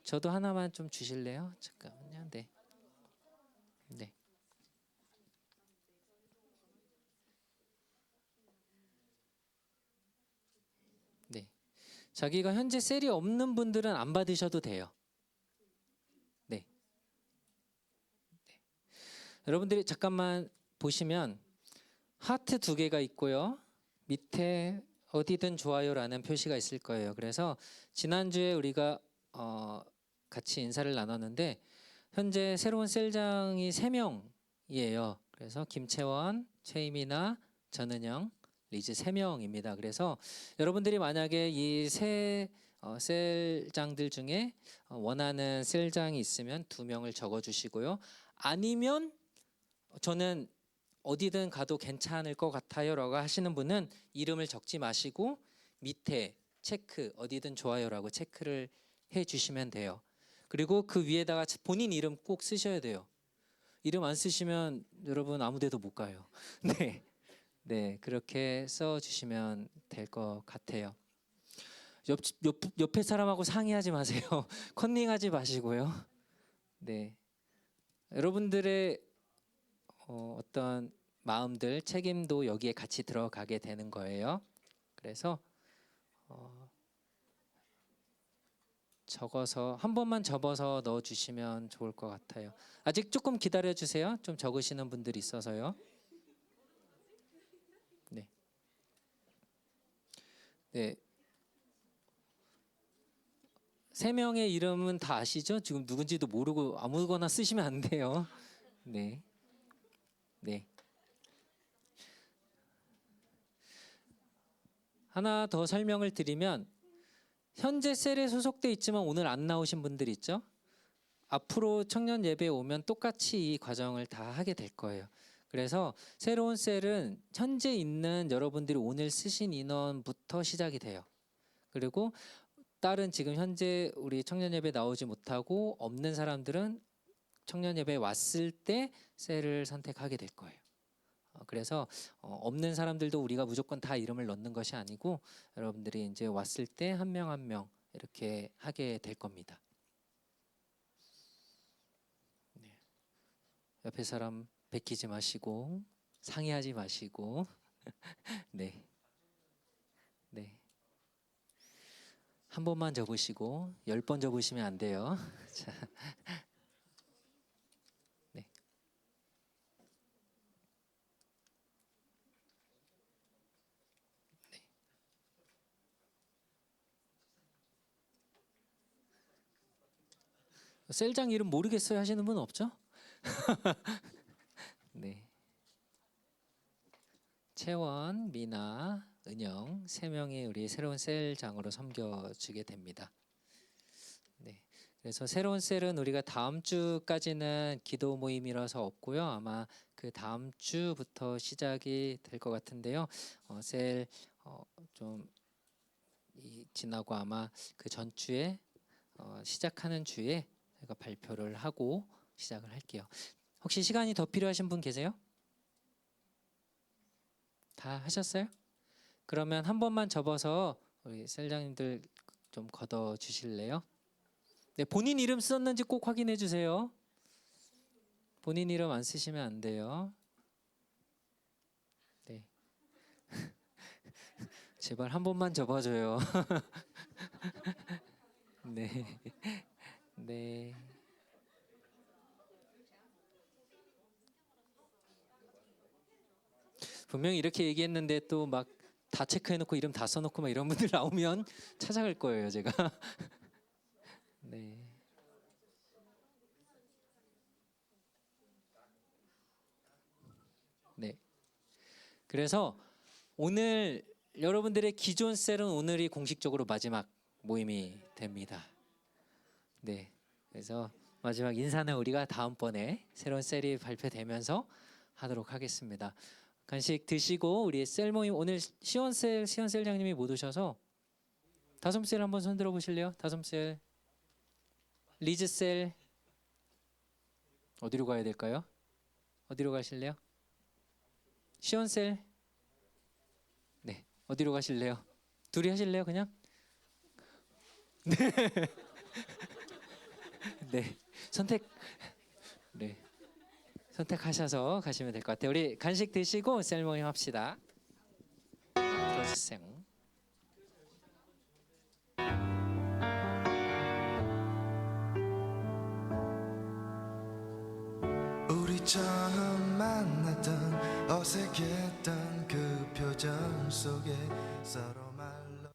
Speaker 4: 저도 하나만 좀 주실래요? 잠깐만요. 네. 네. 네. 자기가 현재 셀이 없는 분들은 안 받으셔도 돼요. 네. 네. 여러분들이 잠깐만 보시면 하트 2개가 있고요. 밑에 어디든 좋아요라는 표시가 있을 거예요. 그래서 지난주에 우리가 같이 인사를 나눴는데 현재 새로운 셀장이 3명이에요. 그래서 김채원, 최이미나, 전은영, 리즈 3명입니다. 그래서 여러분들이 만약에 이 세 셀장들 중에 원하는 셀장이 있으면 2명을 적어주시고요. 아니면 저는 어디든 가도 괜찮을 것 같아요라고 하시는 분은 이름을 적지 마시고 밑에 체크 어디든 좋아요라고 체크를 해주시면 돼요. 그리고 그 위에다가 본인 이름 꼭 쓰셔야 돼요. 이름 안 쓰시면 여러분 아무데도 못 가요. 네. 네, 그렇게 써주시면 될 것 같아요. 옆에 사람하고 상의하지 마세요. 컨닝하지 마시고요. 네, 여러분들의 어떤 마음들, 책임도 여기에 같이 들어가게 되는 거예요. 그래서 적어서 한 번만 접어서 넣어주시면 좋을 것 같아요. 아직 조금 기다려주세요. 좀 적으시는 분들이 있어서요. 네. 네. 3명의 이름은 다 아시죠? 지금 누군지도 모르고 아무거나 쓰시면 안 돼요. 네. 네. 하나 더 설명을 드리면 현재 셀에 소속돼 있지만 오늘 안 나오신 분들 있죠? 앞으로 청년 예배에 오면 똑같이 이 과정을 다 하게 될 거예요. 그래서 새로운 셀은 현재 있는 여러분들이 오늘 쓰신 인원부터 시작이 돼요. 그리고 다른 지금 현재 우리 청년 예배 나오지 못하고 없는 사람들은 청년 예배에 왔을 때 셀을 선택하게 될 거예요. 그래서 없는 사람들도 우리가 무조건 다 이름을 넣는 것이 아니고 여러분들이 이제 왔을 때 한 명 한 명 이렇게 하게 될 겁니다. 네. 옆에 사람 베끼지 마시고 상의하지 마시고 네. 네. 한 번만 접으시고 10번 접으시면 안 돼요. 자. 네. 네. 셀장 이름 모르겠어요 하시는 분 없죠? 네. 채원, 미나, 은영 3명이 우리 새로운 셀장으로 섬겨주게 됩니다. 네. 그래서 새로운 셀은 우리가 다음 주까지는 기도 모임이라서 없고요. 아마 그 다음 주부터 시작이 될 것 같은데요. 셀 좀 지나고 아마 그 전주에 시작하는 주에 제가 발표를 하고 시작을 할게요. 혹시 시간이 더 필요하신 분 계세요? 다 하셨어요? 그러면 한 번만 접어서 우리 셀장님들 좀 걷어 주실래요? 네, 본인 이름 썼는지 꼭 확인해 주세요. 본인 이름 안 쓰시면 안 돼요. 네. 제발 한 번만 접어줘요. 네. 네. 분명히 이렇게 얘기했는데 또 막 다 체크해놓고 이름 다 써놓고 막 이런 분들 나오면 찾아갈 거예요, 제가. 네. 네. 그래서 오늘 여러분들의 기존 셀은 오늘이 공식적으로 마지막 모임이 됩니다. 네. 그래서 마지막 인사는 우리가 다음번에 새로운 셀이 발표되면서 하도록 하겠습니다. 간식 드시고 우리 셀 모임 오늘 시원셀장님이 못 오셔서 다솜셀 한번 손 들어 보실래요? 다솜셀, 리즈셀 어디로 가야 될까요? 어디로 가실래요? 시원셀 네 어디로 가실래요? 둘이 하실래요 그냥? 네. 네 선택 네. 선택하셔서 가시면 될 것 같아요. 우리 간식 드시고 셀 모임 합시다. 들어주세요.
Speaker 2: 우리 처음 만났던 어색했던 그 표정 속에 서로 말로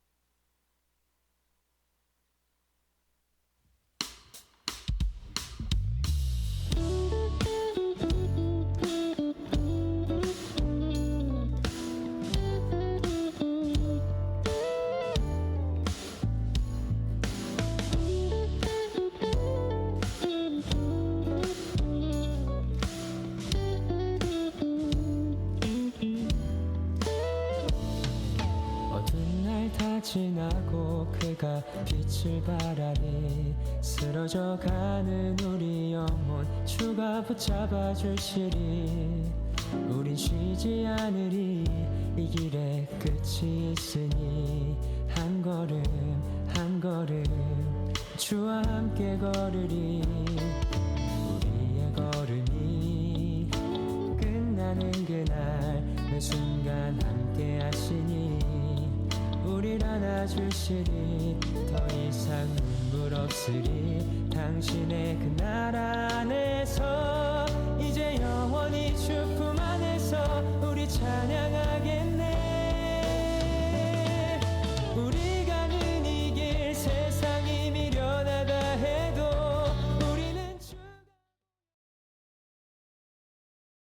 Speaker 5: 어두운 날 다 지나고 그가 빛을 바라니 쓰러져가는 우리 영혼 주가 붙잡아 주시리 우린 쉬지 않으리 이 길에 끝이 있으니 한 걸음 한 걸음 주와 함께 걸으리 우리의 걸음 여름이 끝나는 그날 매 순간 함께 하시니 우릴 안아주시리 더 이상 눈물 없으리 당신의 그날 안에서 이제 영원히 주 품 안에서 우리 찬양하겠네